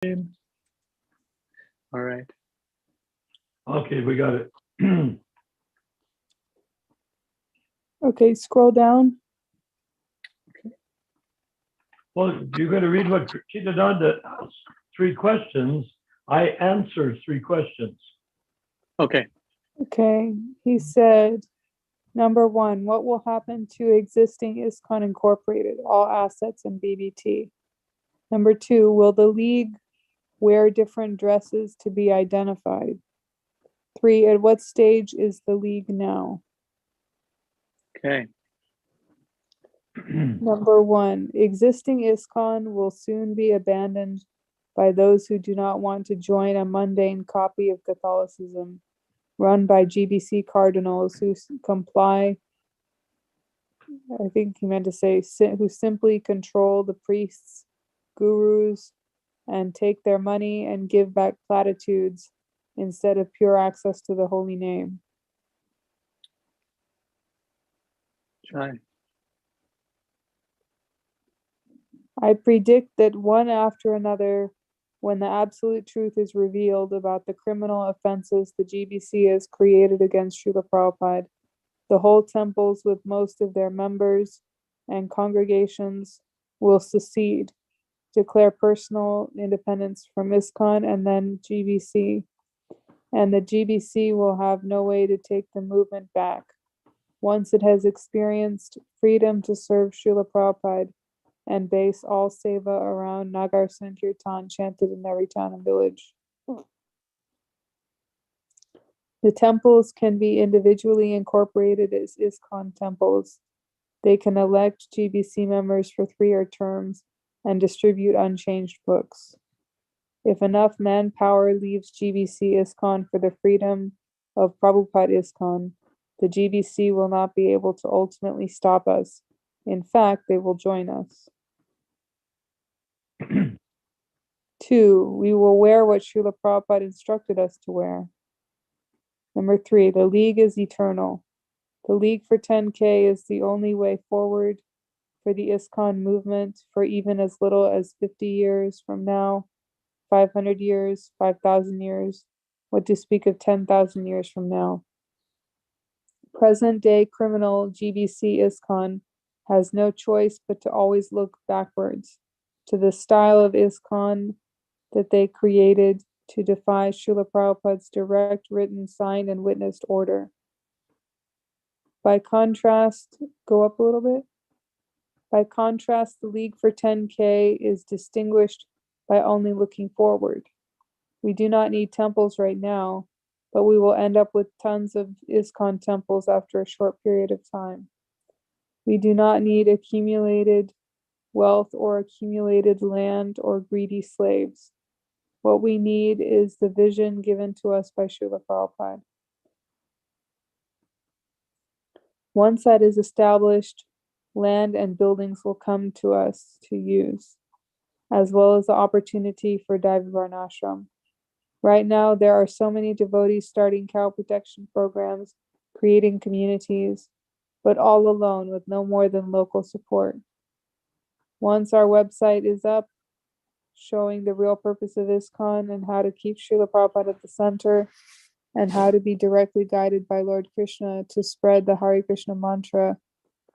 All right. Okay, we got it. Okay, scroll down. Well, you're going to read what Chidananda asked 3 questions. I answered 3 questions. Okay. Okay, he said, number 1, what will happen to existing Iskcon Incorporated, all assets and BBT? Number 2, will the League wear different dresses to be identified? 3, at what stage is the League now? Okay. Number 1, existing Iskcon will soon be abandoned by those who do not want to join a mundane copy of Catholicism run by GBC cardinals who comply, I think he meant to say, who simply control the priests, gurus, and take their money and give back platitudes instead of pure access to the holy name. Try. I predict that one after another, when the absolute truth is revealed about the criminal offenses the GBC has created against Srila Prabhupada, the whole temples with most of their members and congregations will secede, declare personal independence from Iskcon and then GBC, and the GBC will have no way to take the movement back. Once it has experienced freedom to serve Srila Prabhupada and base all seva around Nagar Sankirtan chanted in every town and village. The temples can be individually incorporated as Iskcon temples. They can elect GBC members for 3-year terms and distribute unchanged books. If enough manpower leaves GBC Iskcon for the freedom of Prabhupada Iskcon, the GBC will not be able to ultimately stop us. In fact, they will join us. 2, we will wear what Srila Prabhupada instructed us to wear. Number 3, the League is eternal. The League for 10K is the only way forward for the Iskcon movement for even as little as 50 years from now, 500 years, 5,000 years, what to speak of 10,000 years from now. Present-day criminal GBC Iskcon has no choice but to always look backwards to the style of Iskcon that they created to defy Srila Prabhupada's direct written, signed, and witnessed order. By contrast, go up a little bit. By contrast, the League for 10K is distinguished by only looking forward. We do not need temples right now, but we will end up with tons of Iskcon temples after a short period of time. We do not need accumulated wealth or accumulated land or greedy slaves. What we need is the vision given to us by Srila Prabhupada. Once that is established, land and buildings will come to us to use, as well as the opportunity for Daivi Varnashram. Right now, there are so many devotees starting cow protection programs, creating communities, but all alone with no more than local support. Once our website is up, showing the real purpose of Iskcon and how to keep Srila Prabhupada at the center, and how to be directly guided by Lord Krishna to spread the Hare Krishna mantra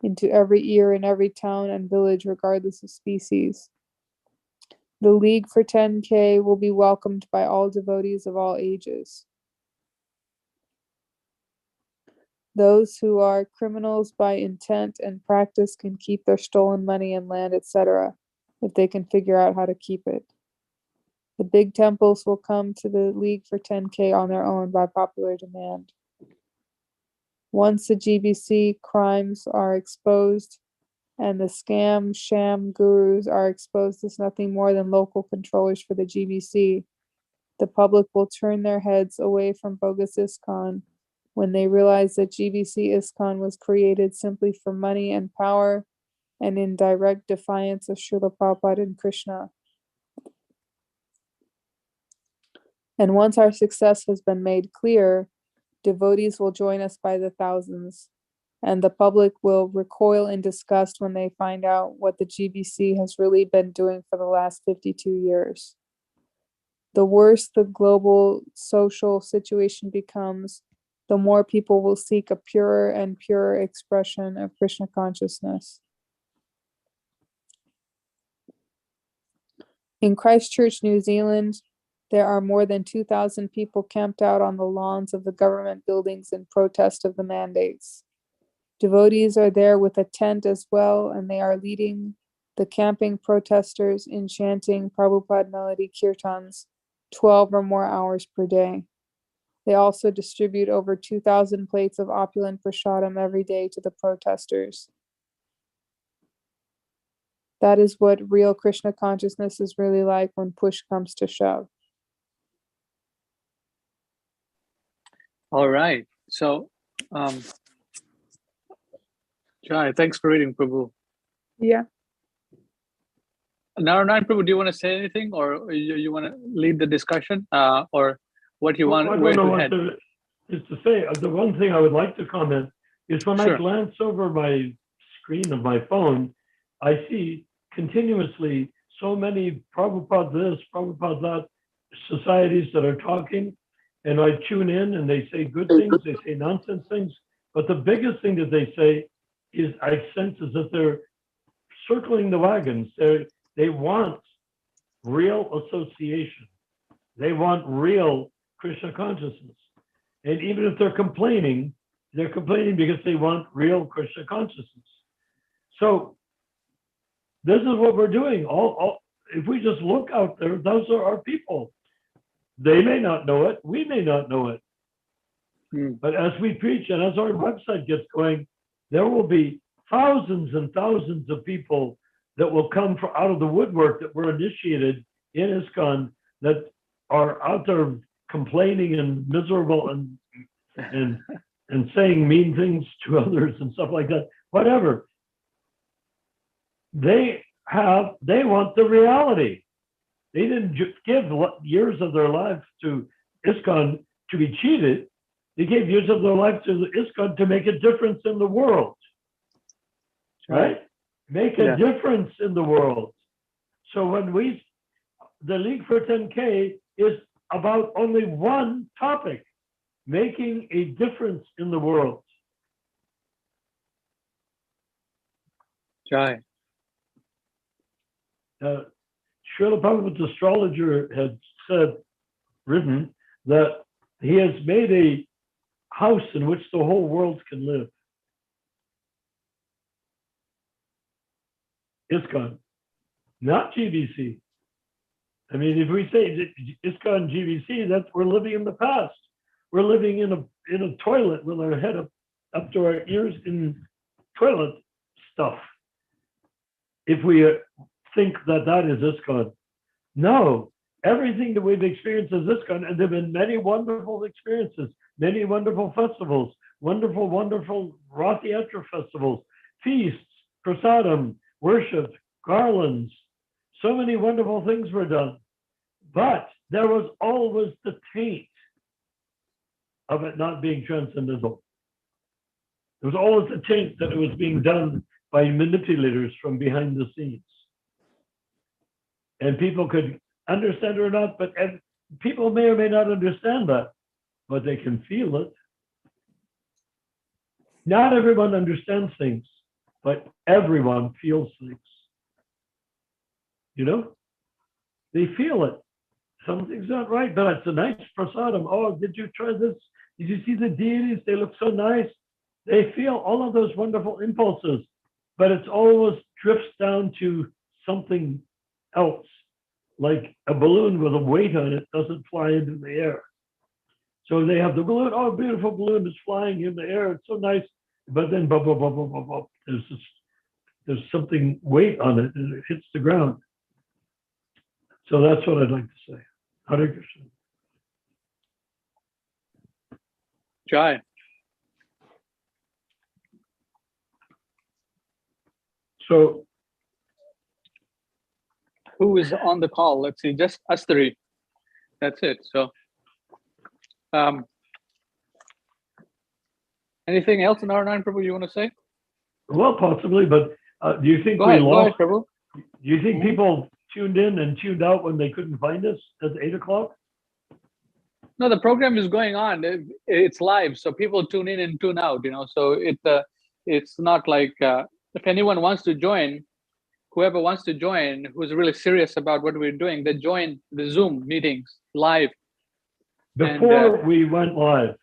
into every ear in every town and village, regardless of species. The League for 10K will be welcomed by all devotees of all ages. Those who are criminals by intent and practice can keep their stolen money and land, etc., if they can figure out how to keep it. The big temples will come to the League for 10K on their own by popular demand. Once the GBC crimes are exposed and the sham gurus are exposed as nothing more than local controllers for the GBC, the public will turn their heads away from bogus Iskcon when they realize that GBC Iskcon was created simply for money and power and in direct defiance of Srila Prabhupada and Krishna. And once our success has been made clear, devotees will join us by the thousands, and the public will recoil in disgust when they find out what the GBC has really been doing for the last 52 years. The worse the global social situation becomes, the more people will seek a purer and purer expression of Krishna consciousness. In Christchurch, New Zealand, there are more than 2,000 people camped out on the lawns of the government buildings in protest of the mandates. Devotees are there with a tent as well, and they are leading the camping protesters in chanting Prabhupada melody kirtans 12 or more hours per day. They also distribute over 2,000 plates of opulent prasadam every day to the protesters. That is what real Krishna consciousness is really like when push comes to shove. All right. So, Jai, thanks for reading, Prabhu. Yeah. Narayan, Prabhu, do you want to say anything, or you want to lead the discussion, or what you want? I Where don't know to what head? is to say. The one thing I would like to comment is when I Sure. glance over my screen of my phone, I see continuously so many Prabhupada this, Prabhupada that societies that are talking, and I tune in and they say good things, they say nonsense things, but the biggest thing that they say is I sense is that they're circling the wagons. They want real association. They want real Krishna consciousness. And even if they're complaining because they want real Krishna consciousness. So this is what we're doing. If we just look out there, those are our people. They may not know it. We may not know it. But as we preach and as our website gets going, there will be thousands and thousands of people that will come out of the woodwork that were initiated in Iskcon that are out there complaining and miserable and saying mean things to others and stuff like that. Whatever. They want the reality. They didn't give years of their lives to Iskcon to be cheated. They gave years of their life to Iskcon to make a difference in the world. Right? Make a difference in the world. So when the League for 10K is about only one topic, making a difference in the world. Jai. Srila Prabhupada's astrologer had written that he has made a house in which the whole world can live. Iskcon, not GBC. I mean, if we say Iskcon GBC, that's we're living in the past. We're living in a toilet with our head up to our ears in toilet stuff. If we think that is Iskcon. No, everything that we've experienced is Iskcon, and there have been many wonderful experiences, many wonderful festivals, wonderful Rath Yatra festivals, feasts, prasadam, worship, garlands. So many wonderful things were done. But there was always the taint of it not being transcendental. There was always the taint that it was being done by manipulators from behind the scenes. And people could understand it or not, but people may or may not understand that, but they can feel it. Not everyone understands things, but everyone feels things. You know? They feel it. Something's not right, but it's a nice prasadam. Oh, did you try this? Did you see the deities? They look so nice. They feel all of those wonderful impulses, but it's always drifts down to something else. Like a balloon with a weight on it doesn't fly into the air. So they have the balloon, oh, beautiful balloon is flying in the air. It's so nice. But then there's something weight on it and it hits the ground. So that's what I'd like to say. Hare Krishna. Jai. So Who is on the call? Let's see, just us three. That's it. So, anything else in R9, Prabhu, you want to say? well, possibly, but do you think Go ahead, lost? Prabhu. Do you think people tuned in and tuned out when they couldn't find us at 8 o'clock? No, the program is going on. It's live, so people tune in and tune out. So it's not like if anyone wants to join, whoever wants to join, who's really serious about what we're doing, they join the Zoom meetings live. Before we went live.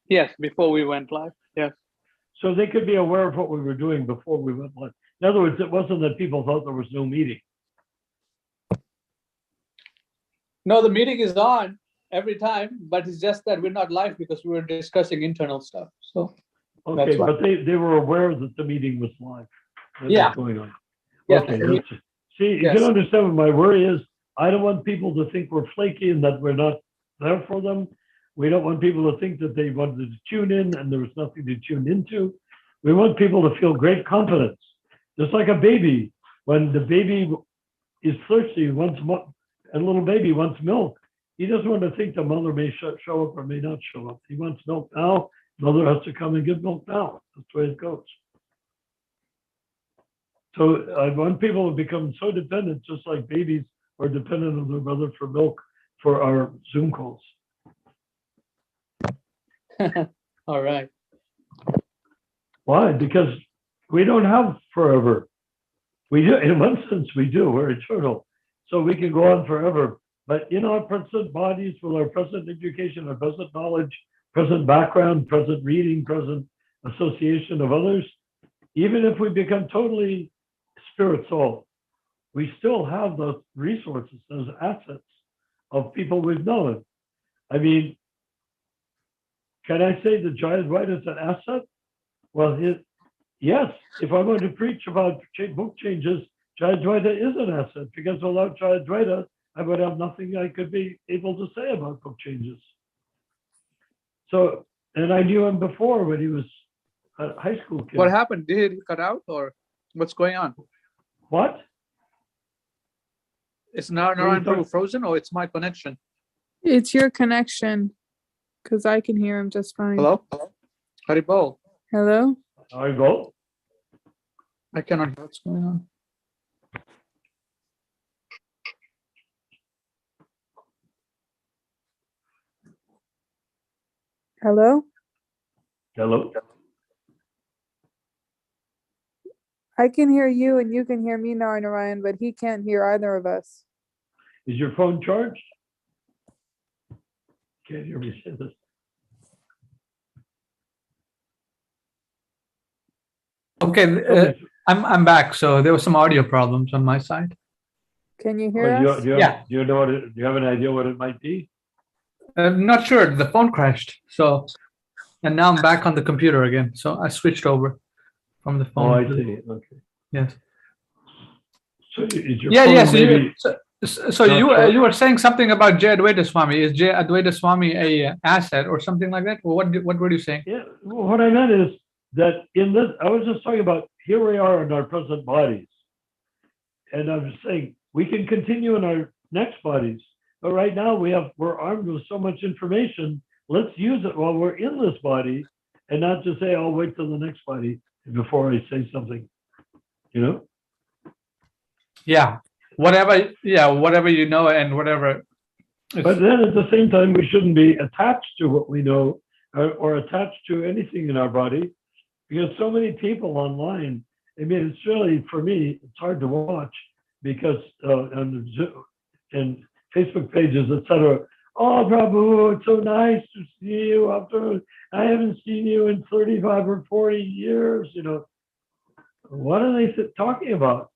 Yes, before we went live. Yes. So they could be aware of what we were doing before we went live. In other words, it wasn't that people thought there was no meeting. No, the meeting is on every time, but it's just that we're not live because we were discussing internal stuff. So okay, but they were aware that the meeting was live. Yeah. Going on. Yeah. Okay. See, you Yes. can understand what my worry is. I don't want people to think we're flaky and that we're not there for them. We don't want people to think that they wanted to tune in and there was nothing to tune into. We want people to feel great confidence. Just like a baby, when the baby is thirsty, wants a little baby wants milk. He doesn't want to think the mother may show up or may not show up. He wants milk now. Mother has to come and give milk now. That's the way it goes. So I want people to become so dependent, just like babies are dependent on their mother for milk for our Zoom calls. All right. Why? Because we don't have forever. We do, in one sense, we do. We're eternal. So we can go on forever. But in our present bodies, with our present education, our present knowledge, present background, present reading, present association of others, even if we become totally spirit soul, we still have those resources, those assets of people we've known. I mean, can I say that Jayadvaita is an asset? Well, yes, if I want to preach about book changes, Jayadvaita is an asset, because without Jayadvaita, I would have nothing I could be able to say about book changes. So, and I knew him before when he was a high school kid. What happened? Did he cut out or what's going on? What? It's not frozen or it's my connection? It's your connection, because I can hear him just fine. Hello? Haribol. Hello? I go. I cannot hear what's going on. Hello? Hello. I can hear you and you can hear me, Narayan, but he can't hear either of us. Is your phone charged? Can't hear me say this. Okay, I'm back. So there were some audio problems on my side. Can you hear us? Do you know what do you have an idea what it might be? I'm not sure. The phone crashed. So, and now I'm back on the computer again. So I switched over from the phone. Oh, I see. Okay. Yes. So is your Yeah, phone yes. maybe? So you were saying something about Jay Advaita Swami. Is Jay Advaita Swami a asset or something like that? Or what were you saying? Yeah. Well, what I meant is that in this, I was just talking about here we are in our present bodies, and I was saying we can continue in our next bodies, but right now we're armed with so much information. Let's use it while we're in this body, and not just say I'll wait till the next body before I say something. You know? Yeah. Whatever you know and whatever. But then at the same time, we shouldn't be attached to what we know or attached to anything in our body, because so many people online, I mean, it's really, for me, it's hard to watch because on Zoom and Facebook pages, etc. Oh, Prabhu, it's so nice to see you after I haven't seen you in 35 or 40 years. You know, what are they talking about?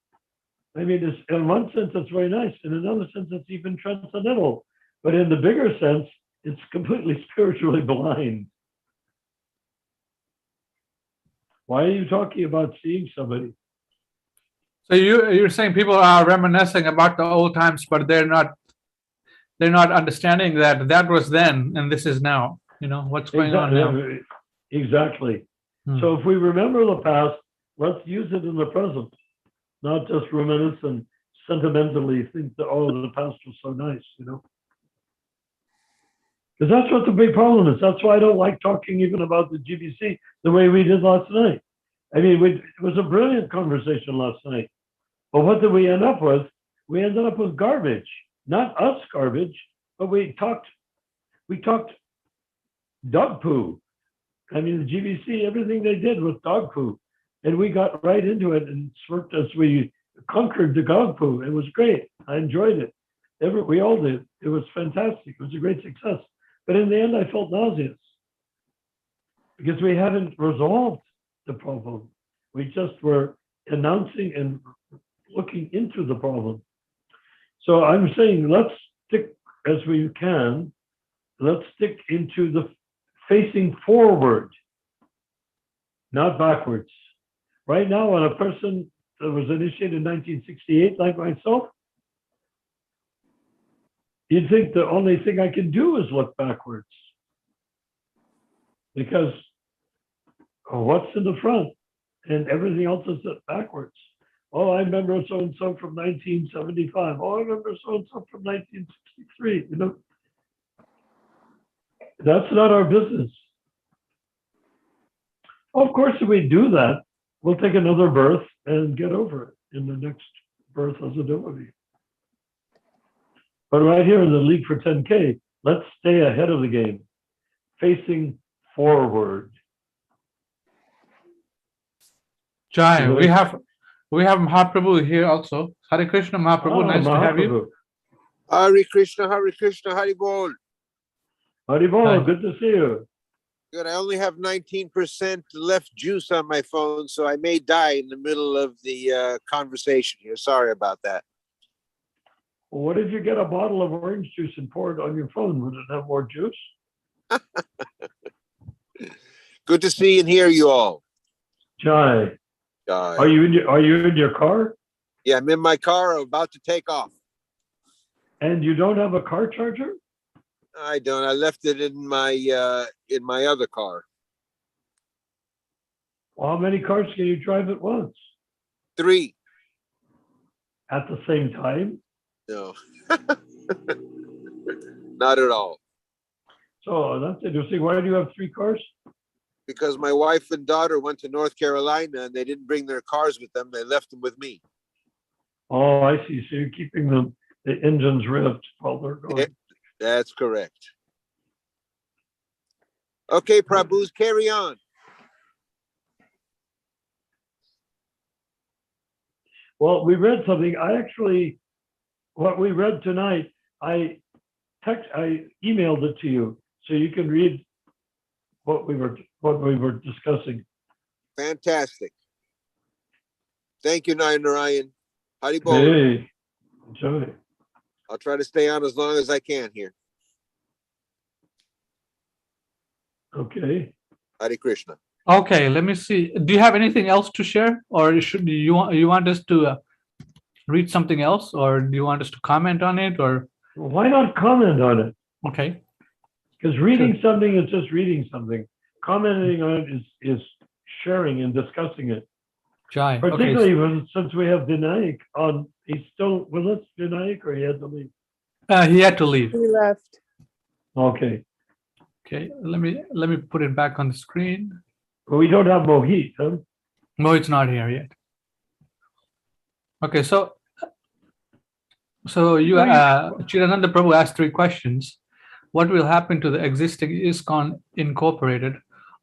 I mean, in one sense, it's very nice. In another sense, it's even transcendental. But in the bigger sense, it's completely spiritually blind. Why are you talking about seeing somebody? So you're saying people are reminiscing about the old times, but they're not understanding that was then and this is now. You know what's going on now. Exactly. So if we remember the past, let's use it in the present. Not just reminisce and sentimentally think that, oh, the past was so nice, you know? Because that's what the big problem is. That's why I don't like talking even about the GBC the way we did last night. I mean, it was a brilliant conversation last night. But what did we end up with? we ended up with garbage. Not us garbage, but we talked dog poo. I mean, the GBC, everything they did was dog poo. And we got right into it and smirked as we conquered the dog poo. It was great. I enjoyed it. We all did. It was fantastic. It was a great success. But in the end, I felt nauseous because we hadn't resolved the problem. We just were announcing and looking into the problem. So I'm saying let's stick as we can. Let's stick into the facing forward, not backwards. Right now, when a person that was initiated in 1968, like myself, you'd think the only thing I can do is look backwards. Because what's in the front? And everything else is backwards. Oh, I remember so-and-so from 1975. Oh, I remember so-and-so from 1963. You know, that's not our business. Of course, if we do that, we'll take another birth and get over it in the next birth as a devotee. But right here in the League for 10K, let's stay ahead of the game, facing forward. Jai, we have Mahaprabhu here also. Hare Krishna, Mahaprabhu. Nice to have you. Hare Krishna, Hari Bol. Hari Bol, good to see you. Good. I only have 19% left juice on my phone, so I may die in the middle of the conversation here. Sorry about that. Well, what if you get a bottle of orange juice and pour it on your phone? Would it have more juice? Good to see and hear you all. Jai, are you in your car? Yeah, I'm in my car. I'm about to take off. And you don't have a car charger? I don't. I left it in my other car. Well, how many cars can you drive at once? 3. At the same time? No. Not at all. So that's interesting. Why do you have 3 cars? Because my wife and daughter went to North Carolina and they didn't bring their cars with them. They left them with me. Oh, I see. So you're keeping the engines revved while they're going. Yeah, that's correct. Okay, Prabhus, carry on. Well, we read something. What we read tonight, I emailed it to you so you can read what we were discussing. Fantastic. Thank you, Narayan. Hari Bol. Hey, enjoy. I'll try to stay on as long as I can here. Okay. Hare Krishna. Okay, let me see. Do you have anything else to share, or you want us to read something else, or do you want us to comment on it, or? Why not comment on it? Okay. Because reading something is just reading something. Commenting on it is sharing and discussing it. Jai. Particularly since we have Vinayak on. He's still with us, Vinayak, or he had to leave? He had to leave. He left. Okay. Okay, let me put it back on the screen. But we don't have Mohit, huh? No, it's not here yet. Okay, so you Chidananda Prabhu asked 3 questions. What will happen to the existing Iskcon Incorporated,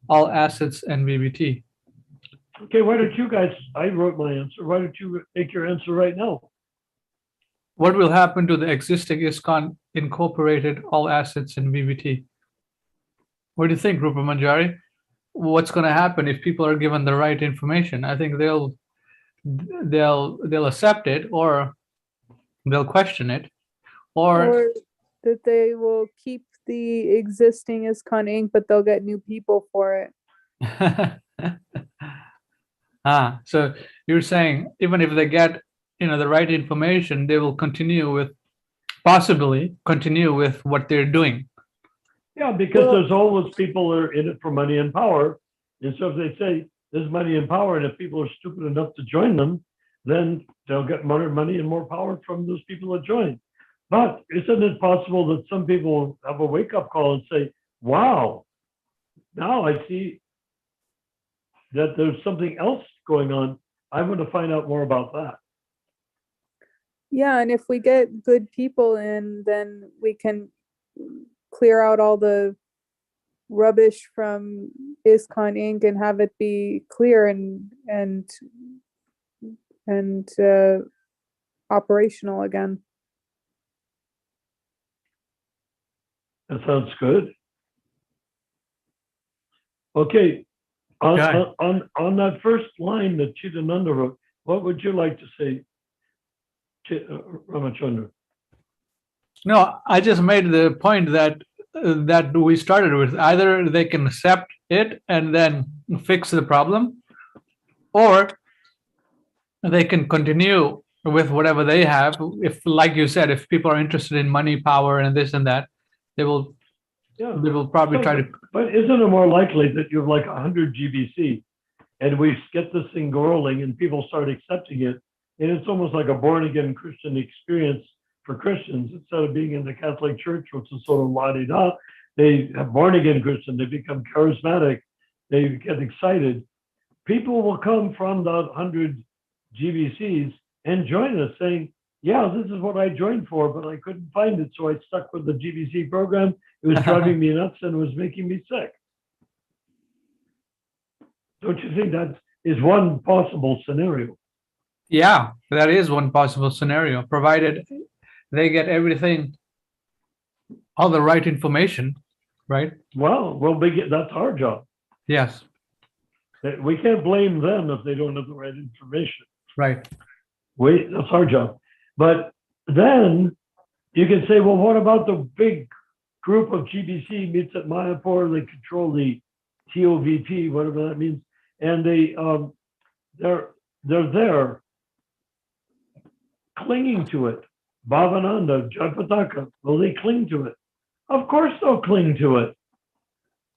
all assets and VBT? Okay, why don't you guys, I wrote my answer. Why don't you make your answer right now? What will happen to the existing Iskcon Incorporated, all assets and VBT? What do you think, Rupa Manjari? What's going to happen if people are given the right information? I think they'll accept it, or they'll question it, or that they will keep the existing Iskcon Inc., but they'll get new people for it. So you're saying even if they get the right information, they will possibly continue with what they're doing. Yeah, because there's always people that are in it for money and power. And so if they say there's money and power, and if people are stupid enough to join them, then they'll get more money and more power from those people that join. But isn't it possible that some people have a wake-up call and say, wow, now I see that there's something else going on. I want to find out more about that. Yeah, and if we get good people in, then we can clear out all the rubbish from Iskcon Inc. and have it be clear and operational again. That sounds good. Okay, on that first line that Chidananda wrote, what would you like to say, Ramachandra? No, I just made the point that that we started with. Either they can accept it and then fix the problem, or they can continue with whatever they have. If, like you said, if people are interested in money, power, and this and that, they will probably try to. But isn't it more likely that you have like 100 GBC and we get this thing rolling and people start accepting it, and it's almost like a born-again Christian experience for Christians instead of being in the Catholic Church, which is sort of la-di-da. They have born-again Christian, they become charismatic, they get excited. People will come from the 100 GBCs and join us saying, yeah, this is what I joined for, but I couldn't find it, so I stuck with the GBC program. It was driving me nuts and it was making me sick. Don't you think that is one possible scenario? Yeah, that is one possible scenario, provided they get everything, all the right information, right? Well, that's our job. Yes. We can't blame them if they don't have the right information. Right. That's our job. But then you can say, well, what about the big group of GBC meets at Mayapur? They control the TOVP, whatever that means, and they're there clinging to it. Bhavananda, Jayapataka, will they cling to it? Of course they'll cling to it.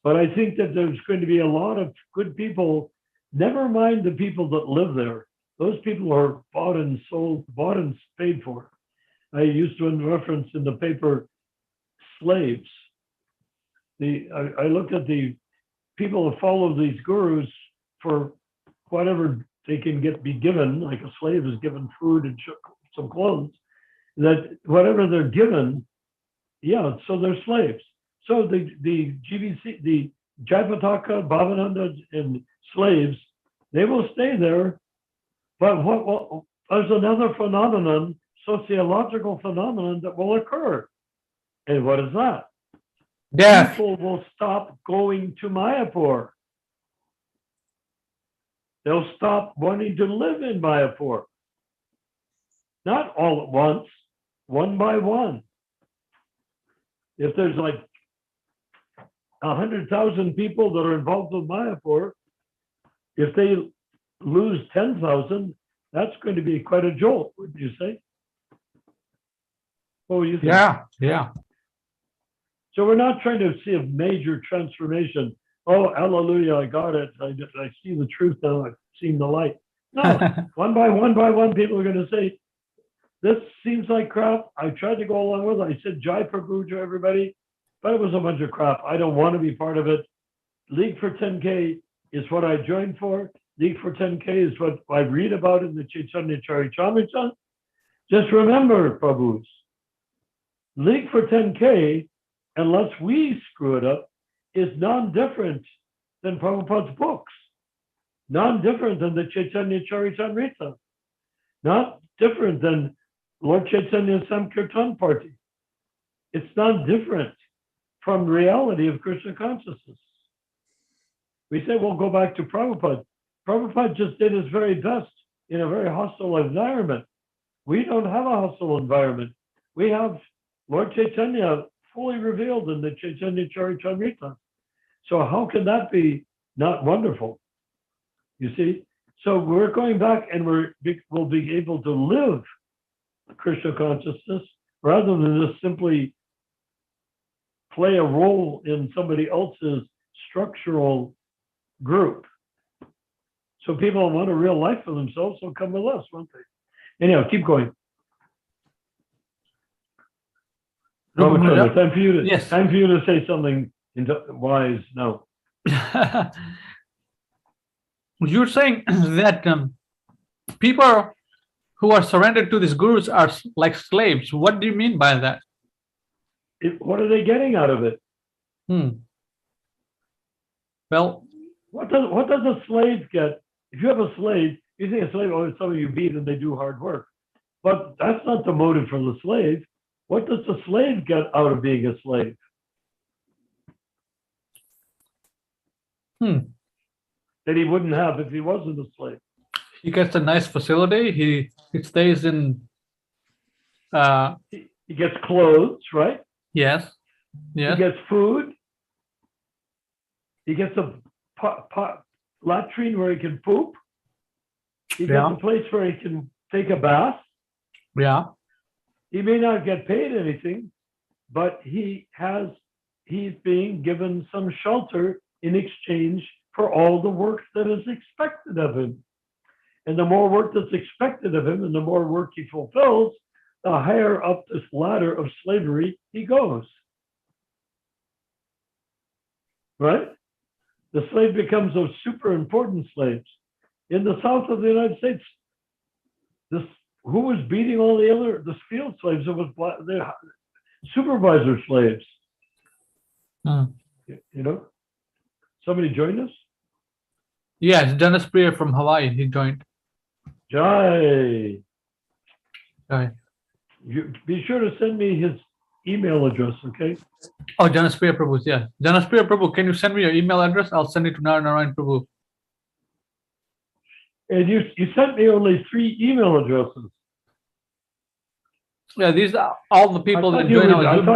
But I think that there's going to be a lot of good people, never mind the people that live there. Those people are bought and sold, bought and paid for. I used to reference in the paper slaves. I looked at the people that follow these gurus for whatever they can be given, like a slave is given food and some clothes, that whatever they're given, yeah, so they're slaves. So the GBC, the Jayapataka, Bhavananda, and slaves, they will stay there. But there's another phenomenon, sociological phenomenon that will occur. And what is that? Death. People will stop going to Mayapur. They'll stop wanting to live in Mayapur. Not all at once, one by one. If there's like 100,000 people that are involved with Mayapur, if they lose 10,000, that's going to be quite a jolt, wouldn't you say? What do you think? Yeah. So we're not trying to see a major transformation. Oh, hallelujah, I got it. I see the truth now. I've seen the light. No, one by one, people are going to say, this seems like crap. I tried to go along with it. I said Jai Prabhu to everybody, but it was a bunch of crap. I don't want to be part of it. League for 10K is what I joined for. League for 10K is what I read about in the Chaitanya Charitamrita. Just remember, Prabhus, League for 10K, unless we screw it up, is non-different than Prabhupada's books, non-different than the Chaitanya Charitamrita, not different than Lord Chaitanya's Sankirtan party. It's not different from reality of Krishna consciousness. We say we'll go back to Prabhupada. Prabhupada just did his very best in a very hostile environment. We don't have a hostile environment. We have Lord Chaitanya fully revealed in the Chaitanya Charitamrita. So how can that be not wonderful? You see? So we're going back and we'll be able to live Krishna consciousness rather than just simply play a role in somebody else's structural group. So people want a real life for themselves, so come with us, won't they? Anyhow, keep going. Ramachandra, time for you to say something wise now. You're saying that people who are surrendered to these gurus are like slaves. What do you mean by that? What are they getting out of it? Well, What does a slave get? If you have a slave, you think a slave, oh, it's somebody you beat and they do hard work. But that's not the motive for the slave. What does the slave get out of being a slave? That he wouldn't have if he wasn't a slave. he gets a nice facility. He stays in. He gets clothes, right? Yes. Yes. He gets food. He gets a latrine where he can poop. He gets Yeah. a place where he can take a bath. Yeah. He may not get paid anything, but he's being given some shelter in exchange for all the work that is expected of him. And the more work that's expected of him and the more work he fulfills, the higher up this ladder of slavery he goes. Right? The slave becomes those super important slaves. In the south of the United States, who was beating all the field slaves? It was the supervisor slaves. You know? Somebody joined us? Yes, Dennis Priya from Hawaii. He joined. Jai. Jai. You be sure to send me his email address, okay? Oh, Dennis Priya Prabhu. Yeah, Dennis Priya Prabhu. Can you send me your email address? I'll send it to Narayan Prabhu. And you sent me only 3 email addresses. Yeah, these are all the people that join our Zoom.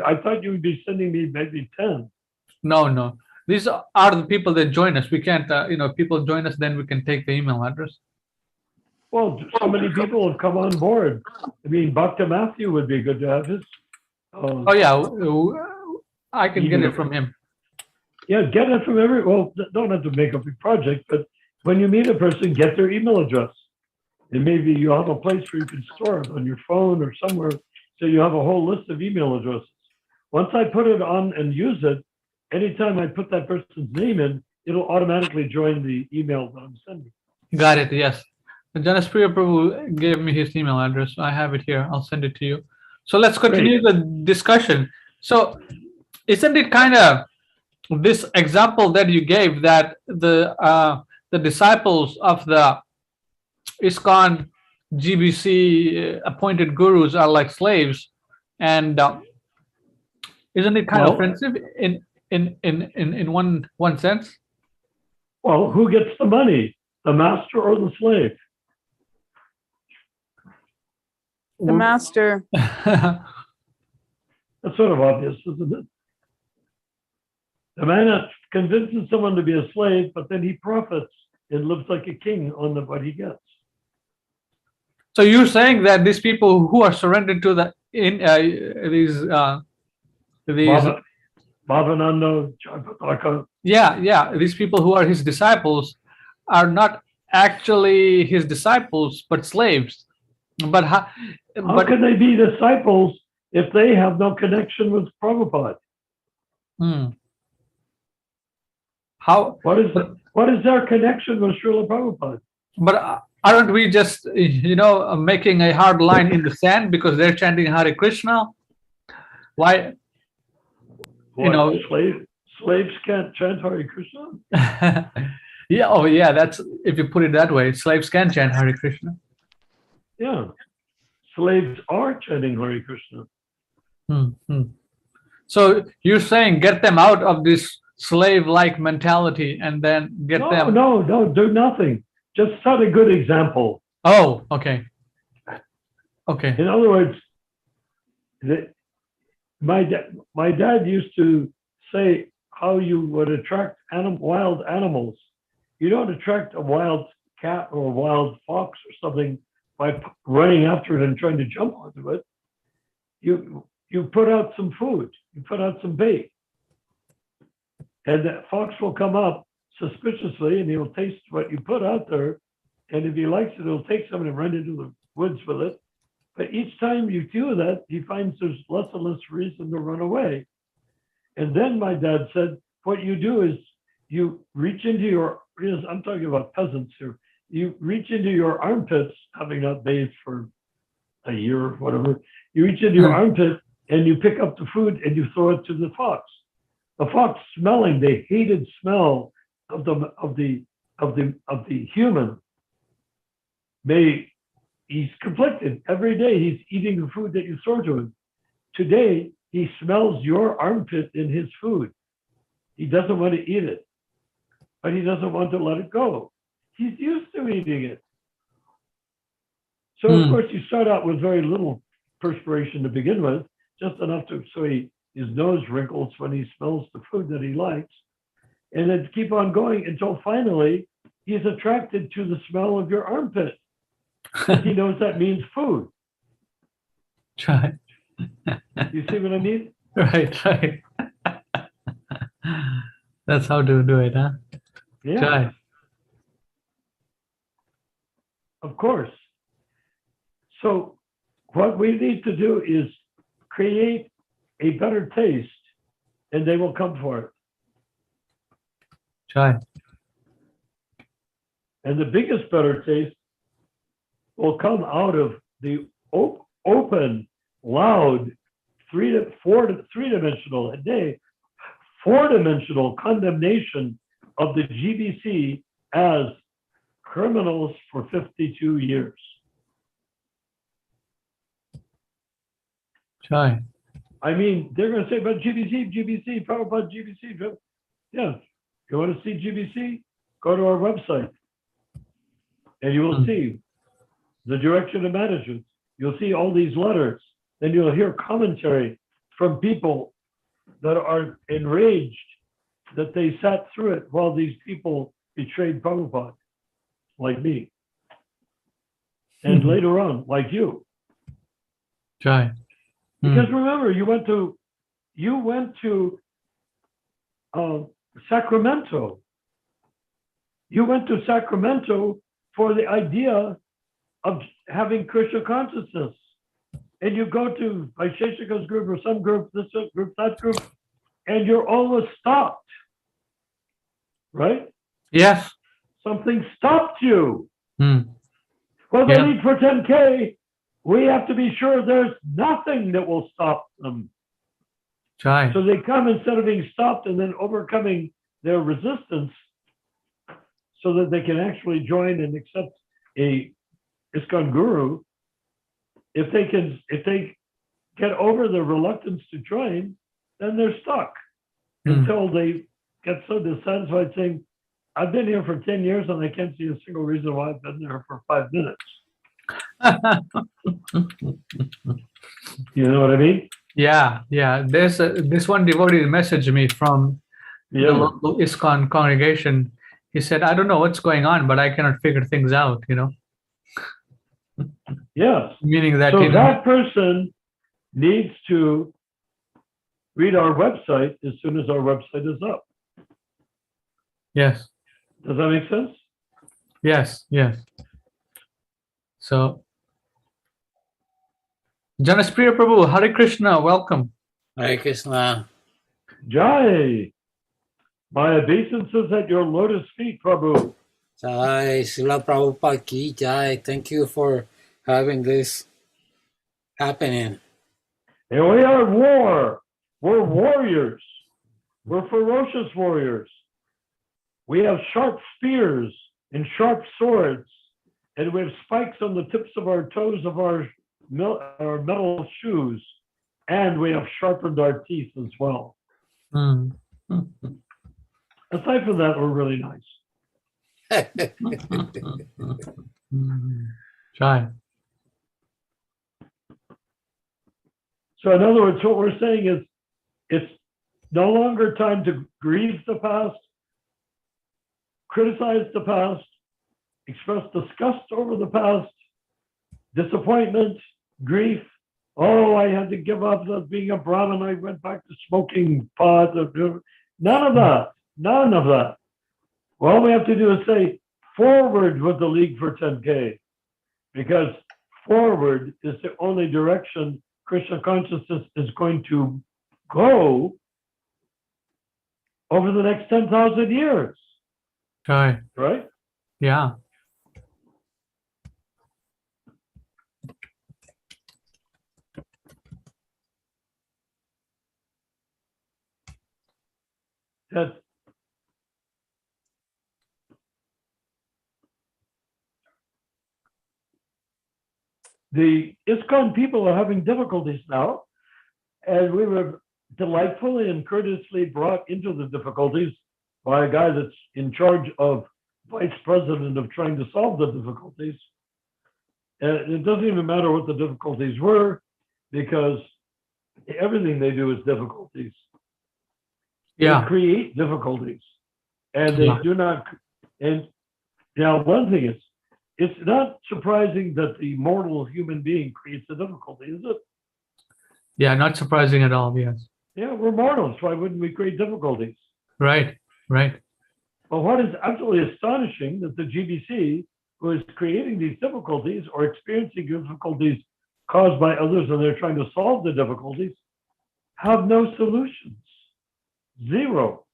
I thought you would be sending me maybe 10. No. These are the people that join us. We can't, people join us, then we can take the email address. Well, so many people have come on board. I mean, Bhakta Matthew would be good to have his. Oh yeah, I can get it from him. Yeah, get it from well, don't have to make a big project, but when you meet a person, get their email address. And maybe you have a place where you can store it on your phone or somewhere, so you have a whole list of email addresses. Once I put it on and use it, anytime I put that person's name in, it'll automatically join the email that I'm sending. Got it, yes. Dennis Priya Prabhu gave me his email address. I have it here. I'll send it to you. So let's continue the discussion. So isn't it kind of this example that you gave that the disciples of the Iskcon GBC appointed gurus are like slaves, and isn't it kind of offensive in one sense? Well, who gets the money, the master or the slave? The master. That's sort of obvious, isn't it? The man convinces someone to be a slave, but then he profits and lives like a king on what he gets. So you're saying that these people who are surrendered to these Bhavananda, Jayapataka. Yeah, these people who are his disciples are not actually his disciples, but slaves. But how can they be disciples if they have no connection with Prabhupada? How? What is their connection with Srila Prabhupada? But aren't we just, making a hard line in the sand because they're chanting Hare Krishna? Why? Slaves can't chant Hare Krishna? Yeah. Oh, yeah. That's if you put it that way. Slaves can chant Hare Krishna. Yeah. Slaves are chanting Hare Krishna. So you're saying get them out of this slave-like mentality and then get them. No, do nothing. Just set a good example. Oh, okay. In other words, my dad used to say how you would attract wild animals. You don't attract a wild cat or a wild fox or something by running after it and trying to jump onto it. You put out some food, you put out some bait, and that fox will come up suspiciously and he'll taste what you put out there. And if he likes it, he'll take some and run into the woods with it. But each time you do that, he finds there's less and less reason to run away. And then my dad said, what you do is you reach into I'm talking about peasants here. you reach into your armpits, having not bathed for a year or whatever, you reach into your armpit and you pick up the food and you throw it to the fox. The fox, smelling the hated smell of the human, he's conflicted. Every day he's eating the food that you throw to him. Today he smells your armpit in his food. He doesn't want to eat it, but he doesn't want to let it go. He's used to eating it. So of course you start out with very little perspiration to begin with, just enough so his nose wrinkles when he smells the food that he likes, and then keep on going until finally he's attracted to the smell of your armpit. He knows that means food. Right. You see what I mean? Right. That's how to do it, huh? Yeah. Right. Of course. So what we need to do is create a better taste, and they will come for it. Right. And the biggest better taste will come out of the open, loud, four-dimensional condemnation of the GBC as criminals for 52 years. Right. I mean, they're going to say, but GBC, Prabhupada, GBC. Yeah. You want to see GBC? Go to our website. And you will see the direction of management. You'll see all these letters. Then you'll hear commentary from people that are enraged that they sat through it while these people betrayed Prabhupada, like me. And later on, like you. Right. Because remember, you went to Sacramento. You went to Sacramento for the idea of having Krishna consciousness. And you go to Vaisheshika's group or some group, this group, that group, and you're almost stopped. Right? Yes. Something stopped you. Well, they Yeah. need for 10K. We have to be sure there's nothing that will stop them. Right. So they come instead of being stopped and then overcoming their resistance so that they can actually join and accept a Iskcon guru. If they get over the reluctance to join, then they're stuck until they get so dissatisfied saying, I've been here for 10 years and I can't see a single reason why I've been there for 5 minutes. You know what I mean? Yeah. There's this one devotee messaged me from the local Iskcon congregation. He said, I don't know what's going on, but I cannot figure things out, Yes. Meaning that, So that person needs to read our website as soon as our website is up. Yes. Does that make sense? Yes. So, Janaspriya Prabhu, Hare Krishna, welcome. Hare Krishna. Jai. My obeisances at your lotus feet, Prabhu. Jai, Srila Prabhupada ki Jai. Thank you for having this happening. And we are at war. We're warriors. We're ferocious warriors. We have sharp spears and sharp swords, and we have spikes on the tips of our toes of our metal shoes, and we have sharpened our teeth as well. Aside from that, we're really nice. Try. So in other words, what we're saying is it's no longer time to grieve the past, criticize the past, express disgust over the past, disappointment, grief. Oh, I had to give up being a Brahmin. I went back to smoking pot. None of that. None of that. All we have to do is say, forward with the League for 10K, because forward is the only direction Krishna consciousness is going to go over the next 10,000 years. Right. Right? Yeah. that the Iskcon people are having difficulties now, and we were delightfully and courteously brought into the difficulties by a guy that's in charge of vice president of trying to solve the difficulties. And it doesn't even matter what the difficulties were, because everything they do is difficulties. They Yeah. create difficulties, and they Yeah. do not. And now, one thing is, it's not surprising that the mortal human being creates a difficulty, is it? Yeah. Not surprising at all. Yes. Yeah, we're mortals. Why wouldn't we create difficulties? Right. Right. But what is absolutely astonishing that the GBC, who is creating these difficulties or experiencing difficulties caused by others, and they're trying to solve the difficulties, have no solutions. Zero.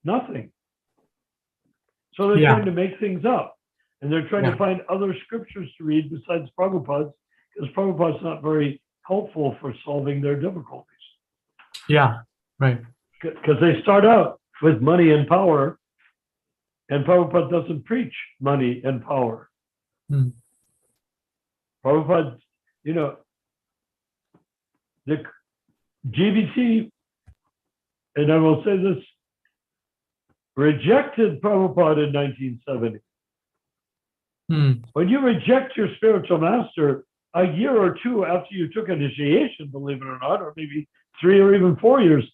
Nothing. So they're Yeah. trying to make things up. And they're trying Yeah. to find other scriptures to read besides Prabhupada's, because Prabhupada's not very helpful for solving their difficulties. Yeah. Right. Because they start out with money and power, and Prabhupada doesn't preach money and power. Hmm. Prabhupada, you know, the GBC, and I will say this, rejected Prabhupada in 1970. Hmm. When you reject your spiritual master a year or two after you took initiation, believe it or not, or maybe 3 or even 4 years,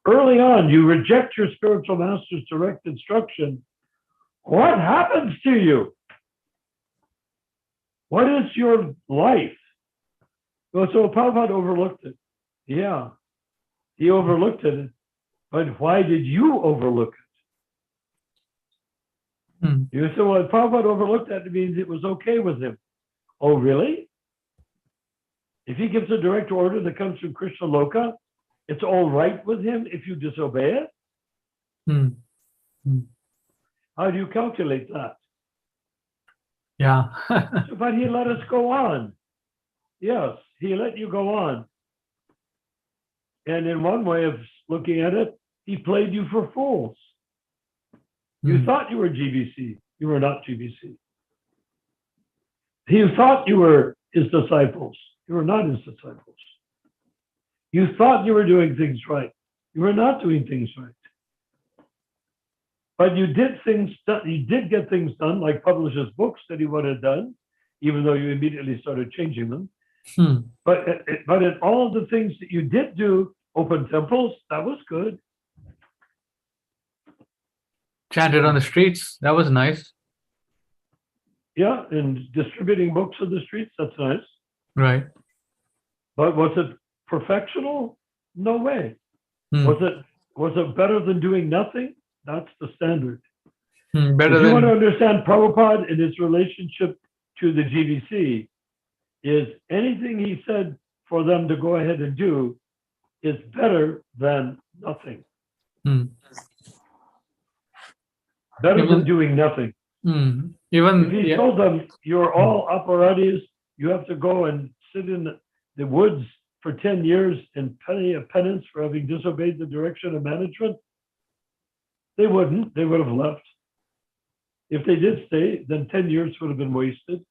early on, you reject your spiritual master's direct instruction. What happens to you? What is your life? Well, so Prabhupada overlooked it. Yeah, he overlooked it. But why did you overlook it? Hmm. You say, well, Prabhupada overlooked that, it means it was okay with him. Oh, really? If he gives a direct order that comes from Krishna Loka, it's all right with him if you disobey it? Hmm. Hmm. How do you calculate that? Yeah. But he let us go on. Yes, he let you go on. And in one way of looking at it, he played you for fools. You Hmm. thought you were GBC. You were not GBC. You thought you were his disciples. You were not his disciples. You thought you were doing things right. You were not doing things right. But you did things. You did get things done, like publish his books that he would have done, even though you immediately started changing them. Hmm. But in all of the things that you did do, open temples, that was good. Chanted on the streets. That was nice. Yeah, and distributing books on the streets, that's nice. Right. But was it perfectional? No way. Hmm. Was it better than doing nothing? That's the standard. Hmm. Better If you want to than. understand Prabhupada and his relationship to the GBC, is anything he said for them to go ahead and do is better than nothing. Hmm. Better Even- than doing nothing. Hmm. If Even. he Yeah. told them you're all operatis, you have to go and sit in the woods for 10 years and pay a penance for having disobeyed the direction of management, they wouldn't. They would have left. If they did stay, then 10 years would have been wasted.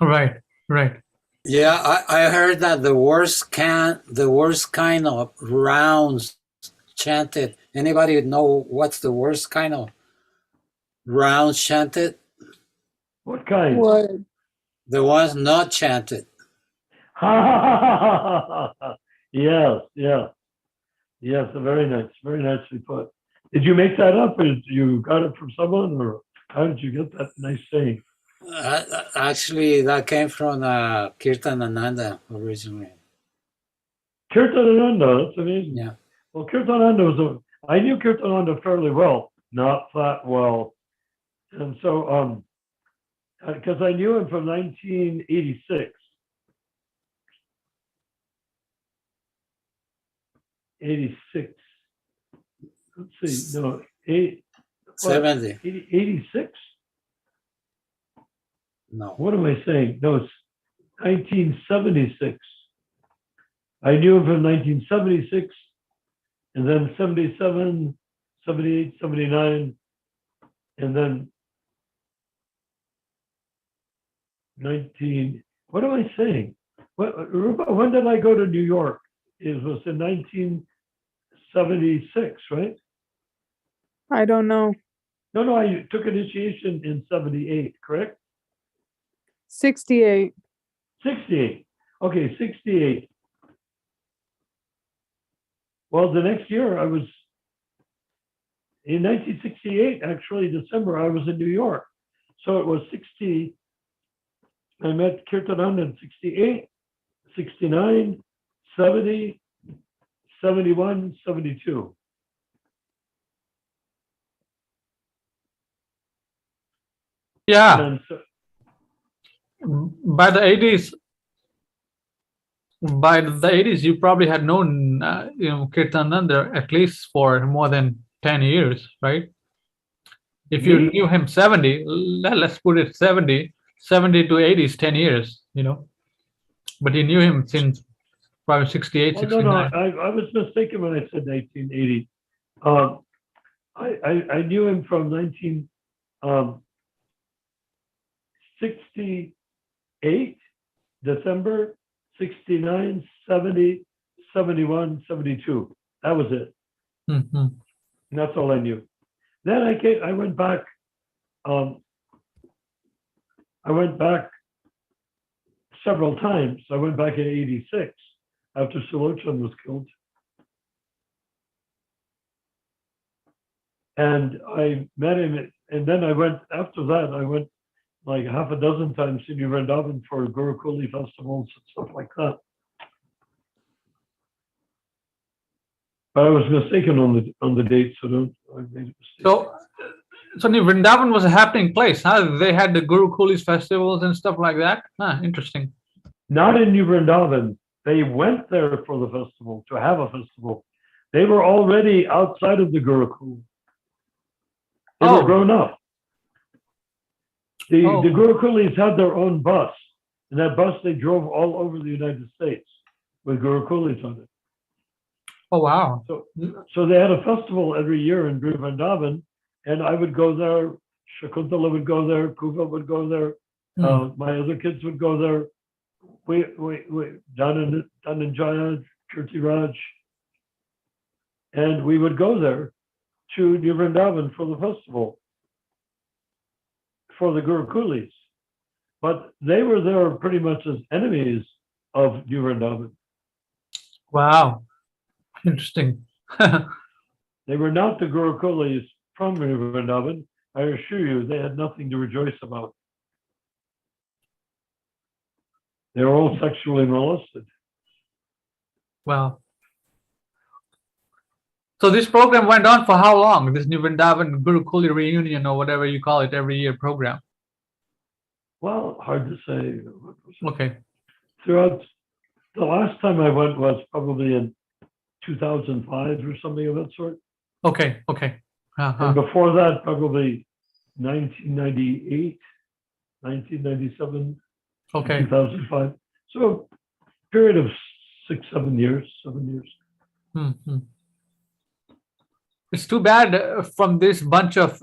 Right. Right. Yeah, I heard that the worst kind of rounds chanted. Anybody know what's the worst kind of rounds chanted? What kind? What? The ones not chanted. Yes, yeah. Yes, very nice. Very nicely put. Did you make that up, or you got it from someone, or how did you get that nice saying? Actually, that came from Kirtanananda originally. Kirtanananda, that's amazing. Yeah. Well, Kirtanananda I knew Kirtanananda fairly well, not that well. And so, because I knew him from 1986. 86. Let's see, no, 70. 86? No. What am I saying? No, it's 1976. I knew him from 1976 and then 77, 78, 79, and then 19. What am I saying? When did I go to New York? It was in 1976, right? I don't know. No, I took initiation in 78, correct? 68. 68. Okay, 68. Well, the next year I was, in 1968, actually, December, I was in New York. So it was 60, I met Kirtananda in 68, 69, 70, 71, 72. Yeah, And so, by the 80s, you probably had known, Kirtananda at least for more than 10 years, right? If you me? knew him 70, let's put it 70 to 80s, 10 years, but you knew him since probably 68, Oh, no, 69. I was mistaken when I said 1980. I knew him from 1968, December, 69, 70, 71, 72. That was it. Mhm. And that's all I knew. Then I went back. I went back several times. I went back in 86 after Sulochan was killed. And I met him, and then after that, I went like half a dozen times to New Vrindavan for Guru Kuli festivals and stuff like that. But I was mistaken on the date, so I made a mistake. So New Vrindavan was a happening place, huh? They had the Guru Kulis festivals and stuff like that. Huh, interesting. Not in New Vrindavan. They went there for the festival, to have a festival. They were already outside of the Gurukul. They were grown up. The Gurukulis had their own bus. And that bus, they drove all over the United States with Gurukulis on it. Oh, wow. So they had a festival every year in Vrindavan, and I would go there. Shakuntala would go there. Kuva would go there. My other kids would go there. We Dhananjaya, Kirti Raj, and we would go there to New Vrindavan for the festival for the Gurukulis. But they were there pretty much as enemies of New Vrindavan. Wow. Interesting. They were not the Gurukulis from New Vrindavan. I assure you, they had nothing to rejoice about. They were all sexually molested. Wow. So this program went on for how long? This New Vrindavan Guru Kuli reunion, or whatever you call it, every year program. Well, hard to say. Okay. Throughout, the last time I went was probably in 2005 or something of that sort. Okay. And before that, probably 1998, 1997, Okay. 2005. So a period of 7 years. Mhm. It's too bad from this bunch of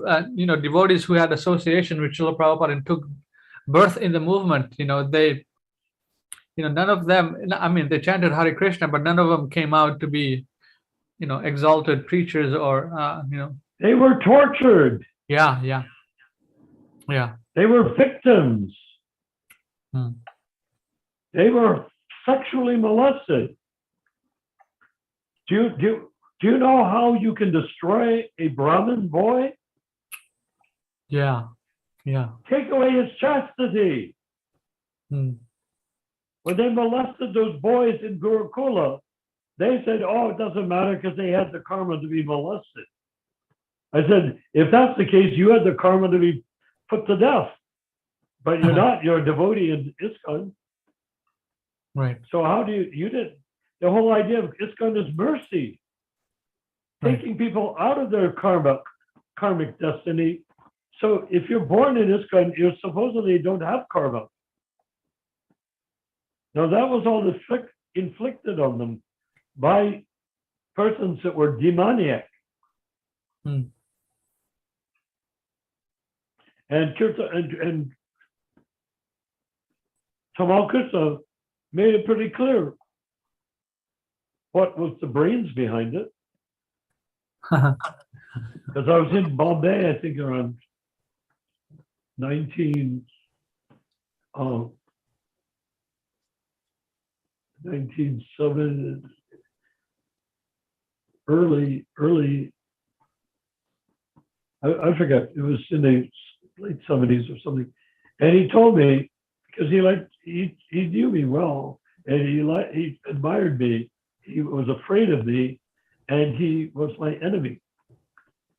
devotees who had association with Srila Prabhupada and took birth in the movement. They, none of them. I mean, they chanted Hare Krishna, but none of them came out to be, exalted preachers or They were tortured. Yeah. They were victims. They were sexually molested. Do you know how you can destroy a Brahmin boy? Yeah. Take away his chastity. When they molested those boys in Gurukula, they said, oh, it doesn't matter because they had the karma to be molested. I said, if that's the case, you had the karma to be put to death. But you're not, you're a devotee in Iskcon. Right. So how do you did, the whole idea of Iskcon is mercy. Taking people out of their karmic destiny. So if you're born in Iskcon, you supposedly don't have karma. Now that was all inflicted on them by persons that were demoniac. Hmm. And Tamal Krishna made it pretty clear what was the brains behind it. Because I was in Bombay, I think around 1907, early, I forget, it was in the late 70s or something. And he told me, because he knew me well, and he admired me, he was afraid of me, and he was my enemy.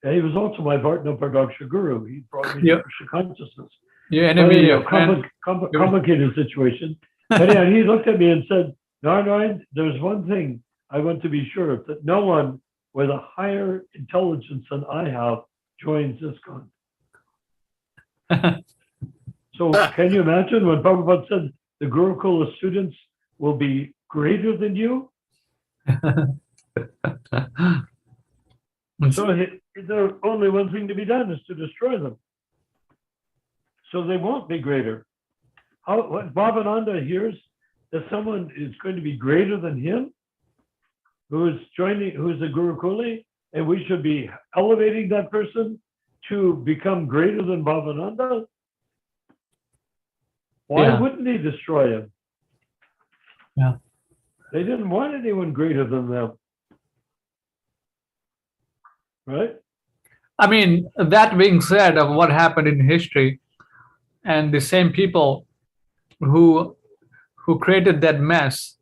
And he was also my Vartna Pradaksha guru. He brought me to Krishna consciousness. Your enemy, Anyway, your friend. complicated situation. But yeah, he looked at me and said, Narayana, there's one thing I want to be sure of, that no one with a higher intelligence than I have joins Iskcon. So can you imagine when Prabhupada said the Gurukula students will be greater than you? So there's only one thing to be done is to destroy them. So they won't be greater. When Bhavananda hears that someone is going to be greater than him, who is a Gurukuli, and we should be elevating that person to become greater than Bhavananda, why wouldn't he destroy him? Yeah. They didn't want anyone greater than them. Right? I mean, that being said, of what happened in history, and the same people who created that mess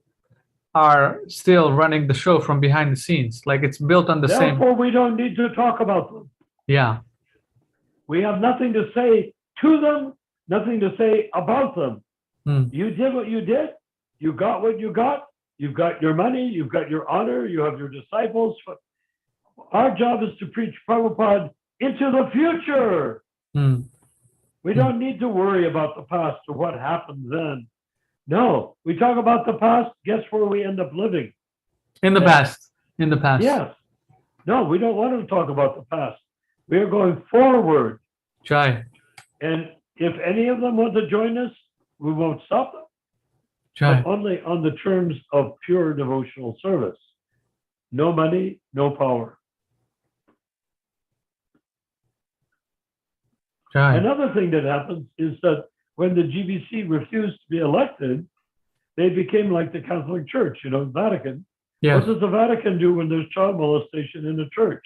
are still running the show from behind the scenes. Like it's built on the same. Therefore, we don't need to talk about them. Yeah. We have nothing to say to them, nothing to say about them. Hmm. You did what you did. You got what you got. You've got your money. You've got your honor. You have your disciples. Our job is to preach Prabhupada into the future. Hmm. We don't need to worry about the past or what happened then. No, we talk about the past. Guess where we end up living? In the past. In the past. Yes. No, we don't want to talk about the past. We are going forward. Jai. And if any of them want to join us, we won't stop them. Jai. But only on the terms of pure devotional service. No money, no power. Jai. Another thing that happens is that when the GBC refused to be elected, they became like the Catholic Church, Vatican. Yes. What does the Vatican do when there's child molestation in the church?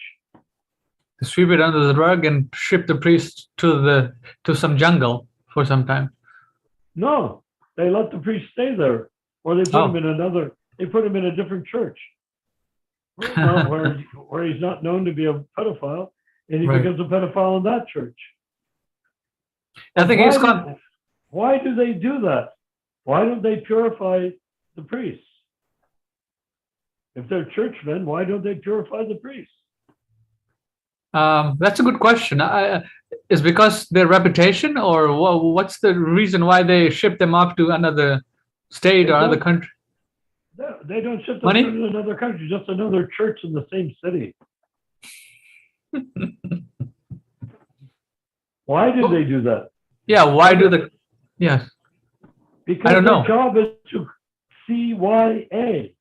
They sweep it under the rug and ship the priest to some jungle for some time. No, they let the priest stay there, or they put him in a different church, where he's not known to be a pedophile, and he becomes a pedophile in that church. I think why do they do that? Why don't they purify the priests? If they're churchmen, why don't they purify the priests? That's a good question. Is because their reputation, or what's the reason why they ship them off to another state or other country? They don't ship them to another country, just another church in the same city. Why did they do that? Yeah, why do they? Yes. Because I don't know. their job is to CYA.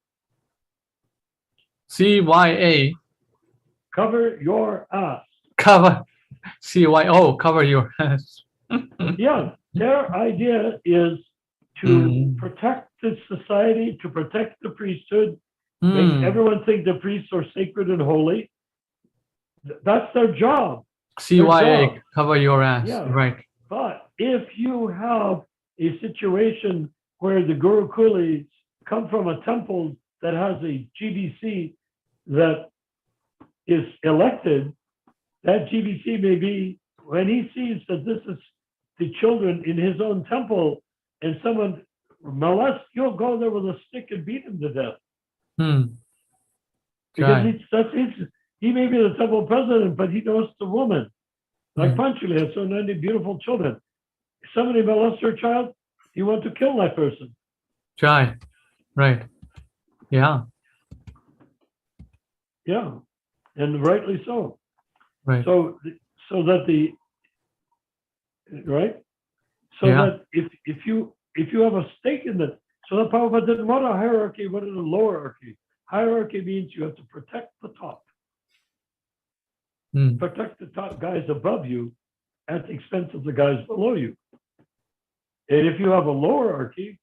CYA. Cover your ass. Cover. CYO. Cover your ass. Yeah, their idea is to protect the society, to protect the priesthood, make everyone think the priests are sacred and holy. That's their job. CYA. Cover your ass. Yeah. Right. But if you have a situation where the Gurukulis come from a temple that has a GBC that is elected, that GBC may be, when he sees that this is the children in his own temple and someone molests, you'll go there with a stick and beat him to death. Because he may be the temple president, but he knows the woman. Like Panchali has so many beautiful children. If somebody molests her child, you want to kill that person. Jai. Right. Yeah. Yeah, and rightly so. Right. So that the right, so Yeah. that if you have a stake in it, so the Prabhupada didn't want a hierarchy, wanted a lower hierarchy. Hierarchy means you have to protect the top, Mm. protect the top guys above you at the expense of the guys below you. And if you have a lower hierarchy,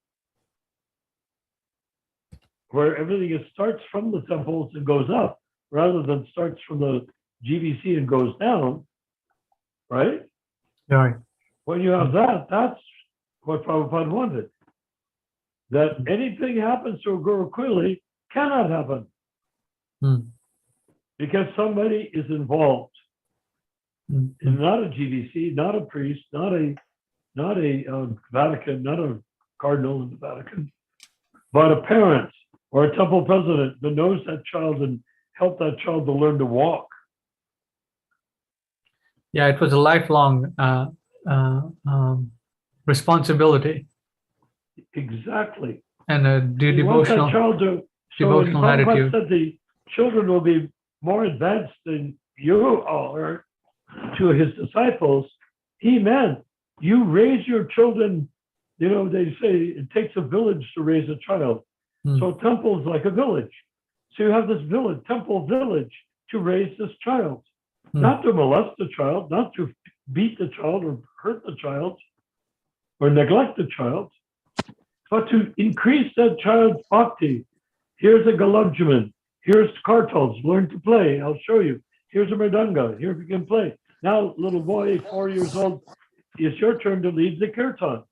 where everything starts from the temples and goes up, rather than starts from the GBC and goes down, right? Right. When you have that, that's what Prabhupada wanted. That anything happens to a Guru Kuli cannot happen Mm. because somebody is involved. Mm. And not a GBC, not a priest, not a Vatican, not a cardinal in the Vatican, but a parent or a temple president that knows that child and help that child to learn to walk. Yeah, it was a lifelong responsibility Exactly. and a You want that devotional child to. So when devotional Prabhupada attitude. said the children will be more advanced than you are to his disciples, he meant you raise your children. You know, they say it takes a village to raise a child. Mm. So temple is like a village. So you have this village, temple village, to raise this child. Mm. Not to molest the child, not to beat the child or hurt the child or neglect the child, but to increase that child's bhakti. Here's a galabjaman. Here's kartals. Learn to play. I'll show you. Here's a mridanga. Here you can play. Now, little boy, 4 years old, it's your turn to lead the kirtan.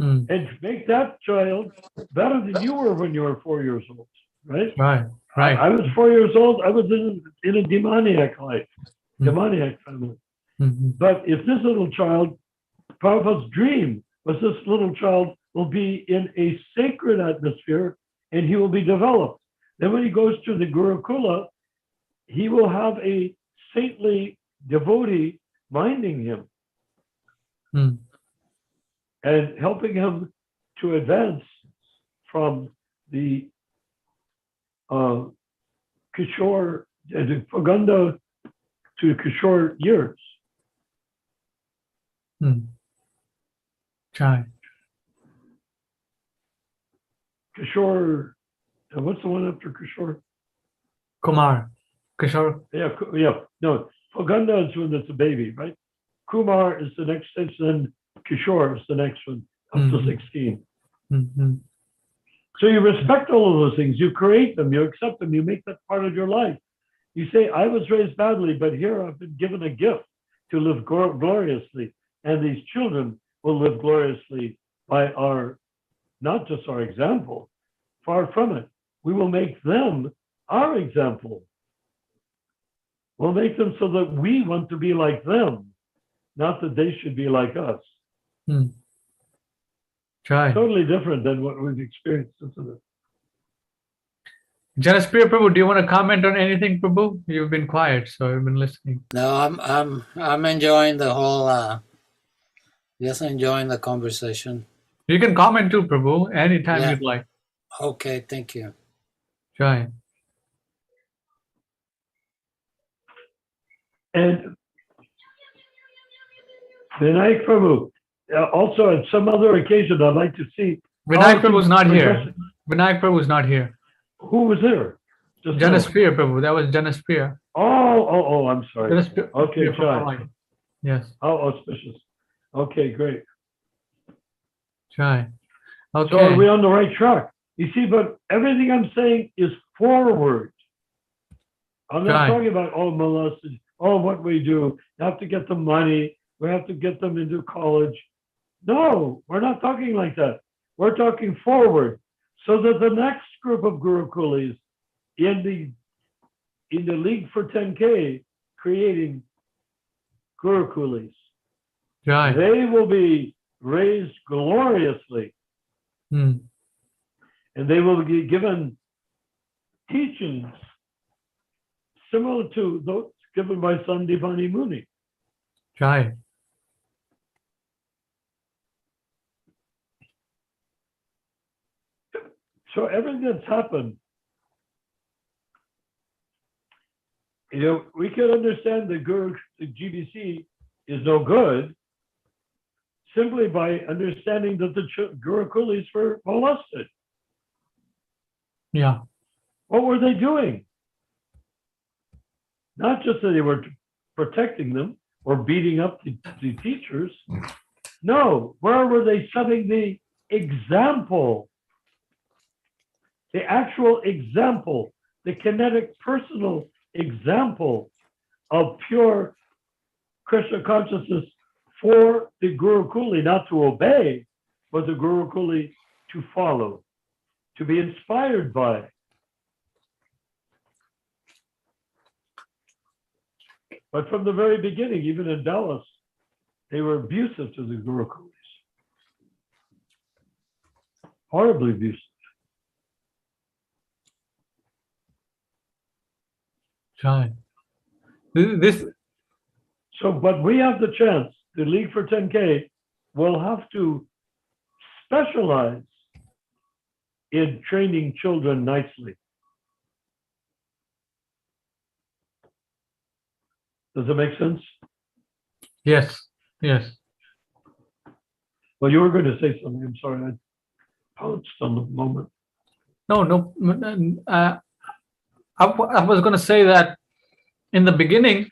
Mm. And make that child better than you were when you were 4 years old, right? Right. Right. I was 4 years old. I was in a demoniac life, demoniac family. Mm-hmm. But if this little child, Prabhupada's dream was this little child will be in a sacred atmosphere and he will be developed. Then when he goes to the Gurukula, he will have a saintly devotee minding him Mm. and helping him to advance from the Kishore, the Paganda to Kishore years. Mm. Right. Kishore, what's the one after Kishore? Kumar. Kishore. Yeah. No, Paganda is when it's a baby, right? Kumar is the next stage, then Kishore is the next one, up to 16. Mm-hmm. So you respect all of those things. You create them, you accept them, you make that part of your life. You say, I was raised badly, but here I've been given a gift to live gloriously. And these children will live gloriously by our, not just our example, far from it. We will make them our example. We'll make them so that we want to be like them, not that they should be like us. Mm. Right. Totally different than what we've experienced, isn't it? Janaspriya Prabhu, do you want to comment on anything, Prabhu? You've been quiet, so I've been listening. No, I'm enjoying the whole. Just enjoying the conversation. You can comment too, Prabhu, anytime Yeah. you'd like. Okay, thank you. Right. And Vinayak Prabhu, also on some other occasion, I'd like to see. Vinayak Prabhu's not here. Vinayak Prabhu's not here. Who was there? Just now. Janaspriya Prabhu. That was Janaspriya. Oh, I'm sorry. Janaspriya Okay, from Chai. Hawaii. Yes. Oh, auspicious. Okay, great. Right. Okay. So are we on the right track? You see, but everything I'm saying is forward. I'm not Right. talking about, molested, what we do. We have to get the money. We have to get them into college. No, we're not talking like that. We're talking forward. So that the next group of Guru Kulis in the League for 10K creating Guru Kulis, Right. they will be raised gloriously. Mm. And they will be given teachings similar to those given by Sandipani Muni. Right. So everything that's happened we can understand the GBC is no good simply by understanding that the Gurukulis were molested. Yeah. What were they doing? Not just that they were protecting them or beating up the teachers. No, where were they setting the example? The actual example, the kinetic personal example of pure Krishna consciousness for the Gurukuli, not to obey, but the Gurukuli to follow, to be inspired by. But from the very beginning, even in Dallas, they were abusive to the Gurukulis. Horribly abusive. Right. This. So, but we have the chance, the League for 10K will have to specialize in training children nicely. Does it make sense? Yes. Yes. Well, you were going to say something. I'm sorry, I pounced on the moment. No. I was going to say that in the beginning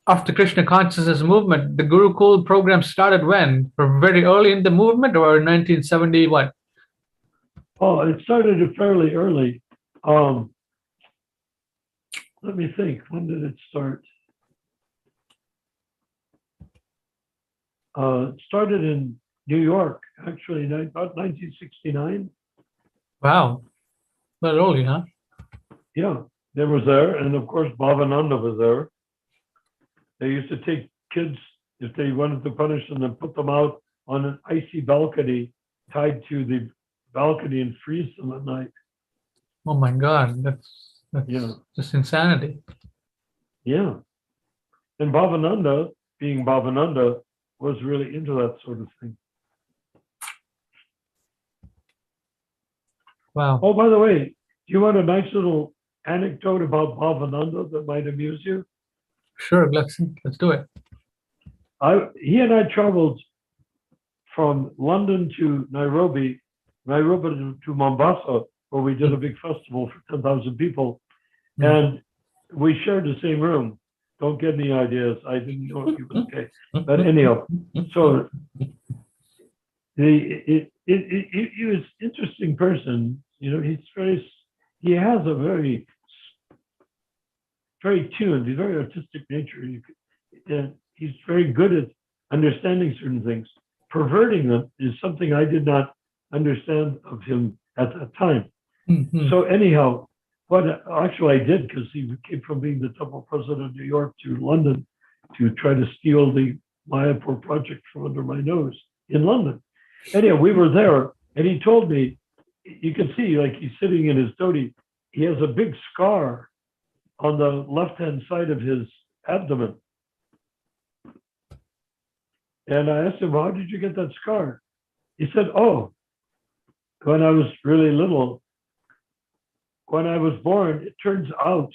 of the Krishna consciousness movement, the Gurukul program started when? Very early in the movement, or 1970 what? Oh, it started fairly early. Let me think. When did it start? It started in New York, actually, about 1969. Wow. That early, huh? Yeah, they was there, and of course Bhavananda was there. They used to take kids, if they wanted to punish them, and put them out on an icy balcony, tied to the balcony, and freeze them at night. Oh my God, that's Yeah. just insanity. Yeah. And Bhavananda, being Bhavananda, was really into that sort of thing. Wow. Oh, by the way, do you want a nice little anecdote about Bhavananda that might amuse you? Sure, let's do it. He and I traveled from London to Nairobi to Mombasa, where we did a big festival for 10,000 people. And we shared the same room. Don't get any ideas. I didn't know if you were okay. But anyhow, so he was an interesting person. He has a very tuned, he's very artistic nature. And he's very good at understanding certain things. Perverting them is something I did not understand of him at that time. Mm-hmm. So anyhow, what actually I did, because he came from being the temple president of New York to London to try to steal the Mayapur project from under my nose in London. Anyhow, we were there, and he told me, you can see, like, he's sitting in his dhoti, he has a big scar on the left-hand side of his abdomen. And I asked him, how did you get that scar? He said, oh, when I was really little, when I was born, it turns out,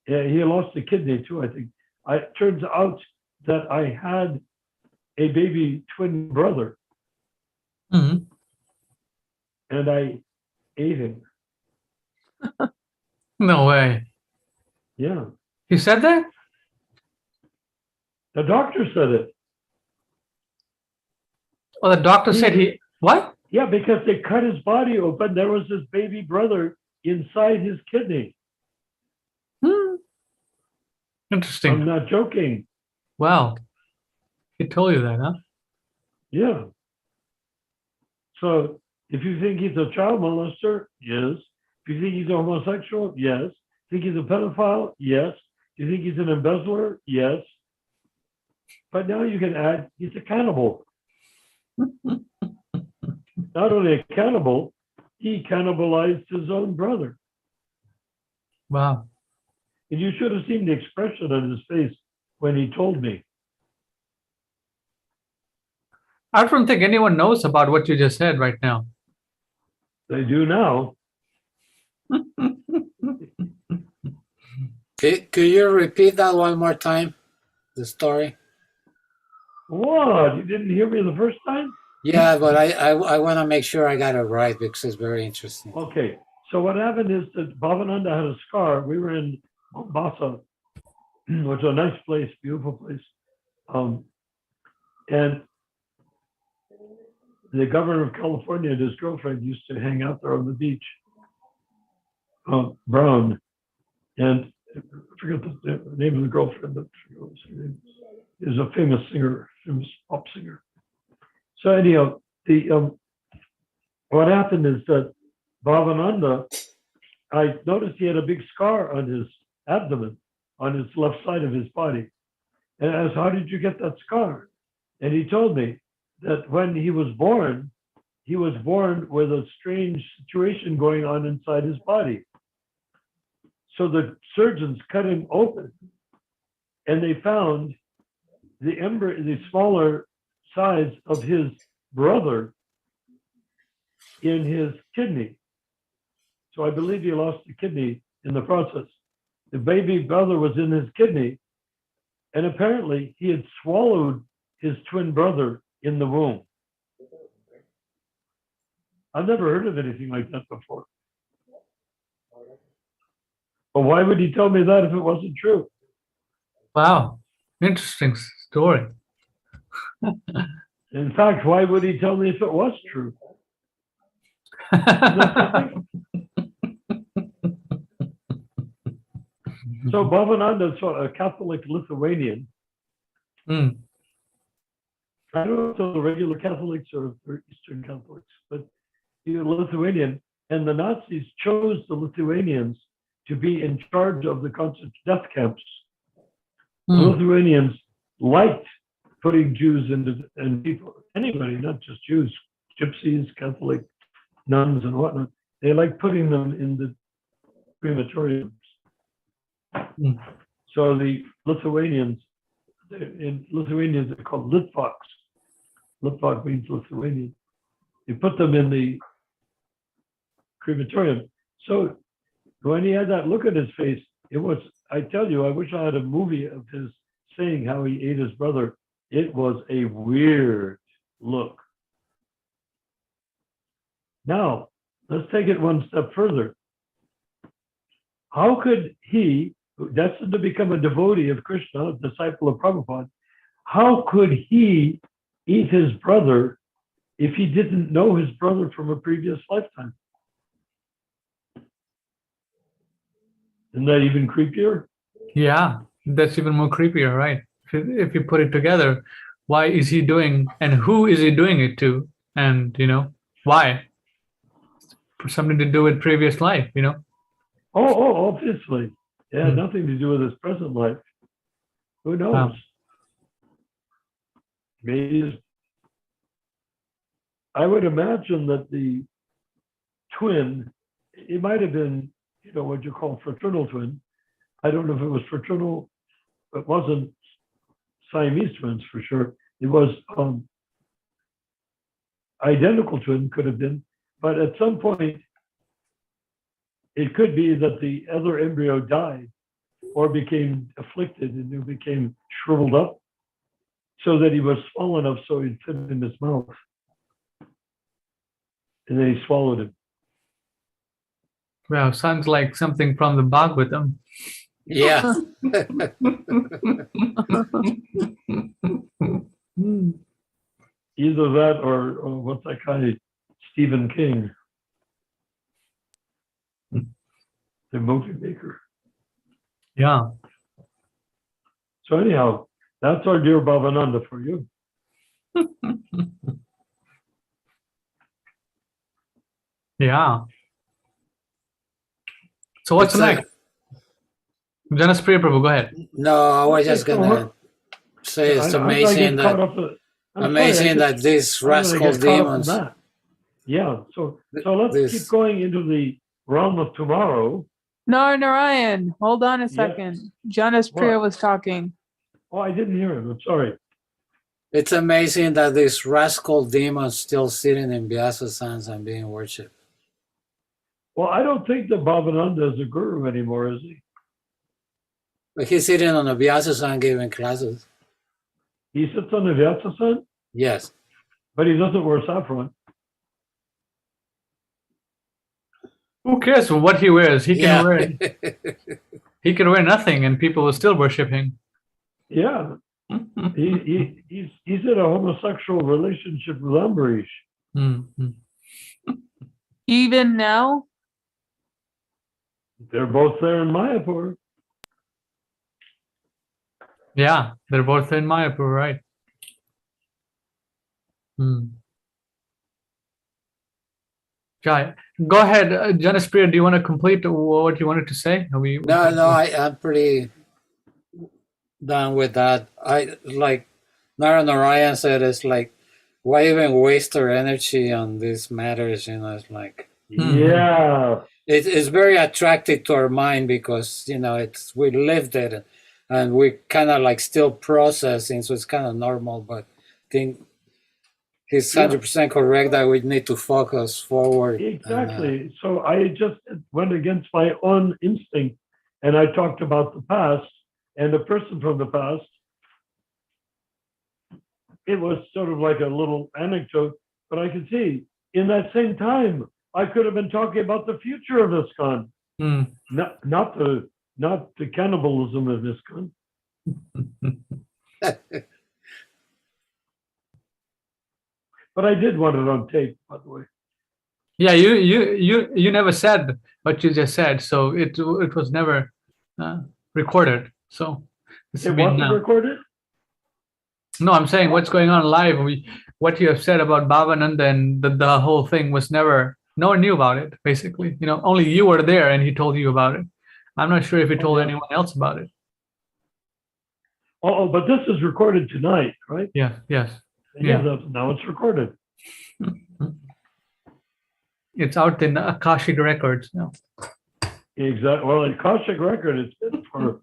he lost a kidney too, I think. It turns out that I had a baby twin brother. Mm-hmm. And I ate him. No way. Yeah. He said that? The doctor said it. Oh, the doctor said he, what? Yeah, because they cut his body open. There was this baby brother inside his kidney. Interesting. I'm not joking. Wow. He told you that, huh? Yeah. So if you think he's a child molester, yes. If you think he's a homosexual, yes. Think he's a pedophile, yes. You think he's an embezzler, yes. But now you can add he's a cannibal. Not only a cannibal, he cannibalized his own brother. Wow. And you should have seen the expression on his face when he told me. I don't think anyone knows about what you just said right now. They do now. Could you repeat that one more time? The story? What? You didn't hear me the first time? Yeah, but I want to make sure I got it right because it's very interesting. Okay. So what happened is that Bhavananda had a scar. We were in Mombasa, which is a nice place, beautiful place. And the governor of California and his girlfriend used to hang out there on the beach. Brown. And I forget the name of the girlfriend, but is a famous singer, famous pop singer. So anyhow, what happened is that Bhavananda, I noticed he had a big scar on his abdomen, on his left side of his body. And I asked, how did you get that scar? And he told me that when he was born with a strange situation going on inside his body. So the surgeons cut him open and they found the embryo, the smaller size of his brother in his kidney. So I believe he lost the kidney in the process. The baby brother was in his kidney, and apparently he had swallowed his twin brother in the womb. I've never heard of anything like that before. But why would he tell me that if it wasn't true? Wow, interesting story. In fact, why would he tell me if it was true? So Bhavananda is a Catholic Lithuanian. Mm. I don't know if they're the regular Catholics or Eastern Catholics, but he's a Lithuanian. And the Nazis chose the Lithuanians to be in charge of the concentration death camps. The Lithuanians liked putting Jews and people, anybody, not just Jews, gypsies, Catholic nuns and whatnot. They liked putting them in the crematoriums. So the Lithuanians, in Lithuanians, they're called Litvaks. Litvak means Lithuanian. You put them in the crematorium. So when he had that look at his face, it was, I tell you, I wish I had a movie of his saying how he ate his brother. It was a weird look. Now, let's take it one step further. How could he, destined to become a devotee of Krishna, a disciple of Prabhupada, how could he eat his brother if he didn't know his brother from a previous lifetime? Isn't that even creepier? Yeah, that's even more creepier, right? If you put it together, why is he doing, and who is he doing it to? And, why? For something to do with previous life, Oh, obviously. It had nothing to do with his present life. Who knows? Wow. Maybe I would imagine that the twin, it might have been, what you call fraternal twin. I don't know if it was fraternal. It wasn't Siamese twins for sure. It was identical twin, could have been. But at some point, it could be that the other embryo died or became afflicted and it became shriveled up so that he was small enough so he'd fit in his mouth. And then he swallowed him. Well, sounds like something from the Bhagavatam. Yeah. Either that or what's that guy, Stephen King, the movie maker. Yeah. So anyhow, that's our dear Bhavananda for you. Yeah. So what's next? Janas Priya Prabhu, go ahead. No, I was just gonna say it's amazing that these rascal demons. Yeah. So let's keep going into the realm of tomorrow. No, Narayan, hold on a second. Janas Priya was talking. Oh, I didn't hear him. I'm sorry. It's amazing that these rascal demons still sitting in Vyasa Sands and being worshipped. Well, I don't think that Bhavananda is a guru anymore, is he? But he's sitting on a Vyasa-san giving classes. He sits on the Vyasa-san, Yes. but he doesn't wear saffron. Who cares what he wears? He can Yeah. wear nothing, and people will still worship him. Yeah, he's in a homosexual relationship with Ambarish. Mhm. Even now? They're both there in Mayapur. Yeah, they're both in Mayapur, right? Jai, go ahead, Janaspriya. Do you want to complete what you wanted to say? No, I'm pretty done with that. I like Narayan said, it's like, why even waste our energy on these matters? It's like, Yeah, it's very attractive to our mind because we lived it, and we kind of like still processing, so it's kind of normal. But I think he's 100% correct that we need to focus forward. exactly. So I just went against my own instinct, and I talked about the past and the person from the past. It was sort of like a little anecdote, but I could see in that same time I could have been talking about the future of Iskcon, not the cannibalism of Iskcon. But I did want it on tape, by the way. Yeah, you never said what you just said, so it was never recorded. So It wasn't recorded? No, I'm saying what's going on live. What you have said about Bhavananda and the whole thing was never. No one knew about it. Basically, only you were there, and he told you about it. I'm not sure if he told anyone else about it. Oh, but this is recorded tonight, right? Yes. Yeah. Now it's recorded. It's out in the Akashic records now. Exactly. Well, in Akashic record, it's been for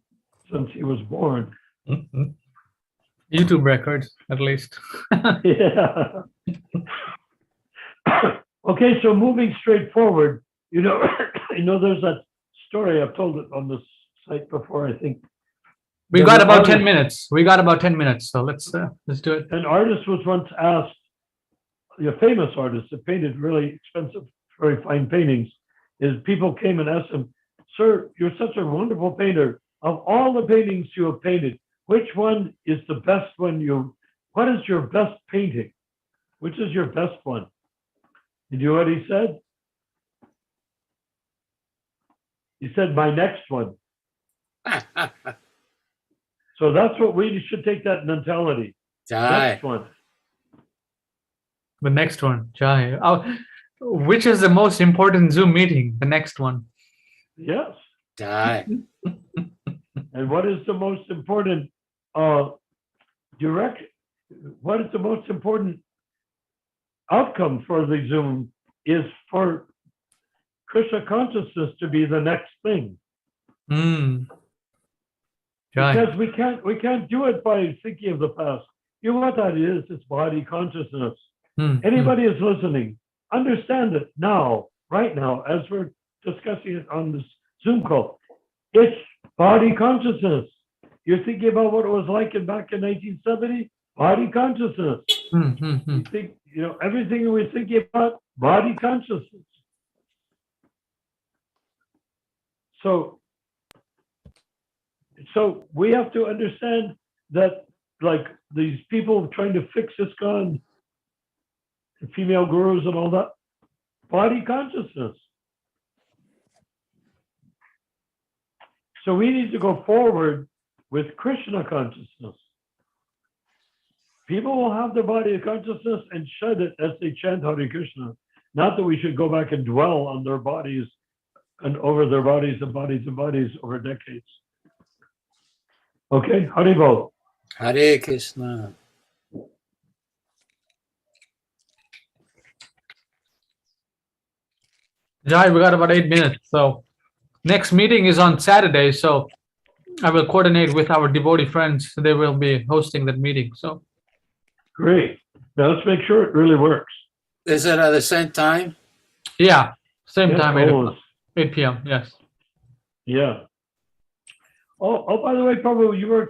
since he was born. YouTube records, at least. Yeah. Okay, so moving straight forward, there's that story, I've told it on this site before, I think. We got about 10 minutes. So let's do it. An artist was once asked, a famous artist that painted really expensive, very fine paintings, people came and asked him, "Sir, you're such a wonderful painter. Of all the paintings you have painted, which one is the best one what is your best painting? Which is your best one?" You know what he said? He said, "My next one." So that's what we should take that mentality. Next one. The next one, Jai. Which is the most important Zoom meeting? The next one. Yes. Jai. And what is the most important what is the most important outcome for the Zoom is for Krishna consciousness to be the next thing. Because we can't do it by thinking of the past. You know what that is? It's body consciousness. Anybody is listening, understand it now, right now, as we're discussing it on this Zoom call. It's body consciousness. You're thinking about what it was like back in 1970? Body consciousness. You think, everything we're thinking about, body consciousness. So we have to understand that, like these people trying to fix Iskcon, female gurus and all that, body consciousness. So we need to go forward with Krishna consciousness. People will have their body consciousness and shed it as they chant Hare Krishna. Not that we should go back and dwell on their bodies and over their bodies and bodies and bodies over decades. Okay, Haribol. Hare Krishna. Jai, we got about 8 minutes. So next meeting is on Saturday. So I will coordinate with our devotee friends. They will be hosting that meeting. So great. Now let's make sure it really works. Is it at the same time? Yeah, same time. Almost. 8 p.m. Yes. Yeah. Oh, by the way, Prabhu, you were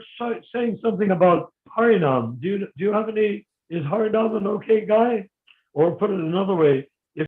saying something about Harinam. Do you have any? Is Harinam an okay guy? Or put it another way,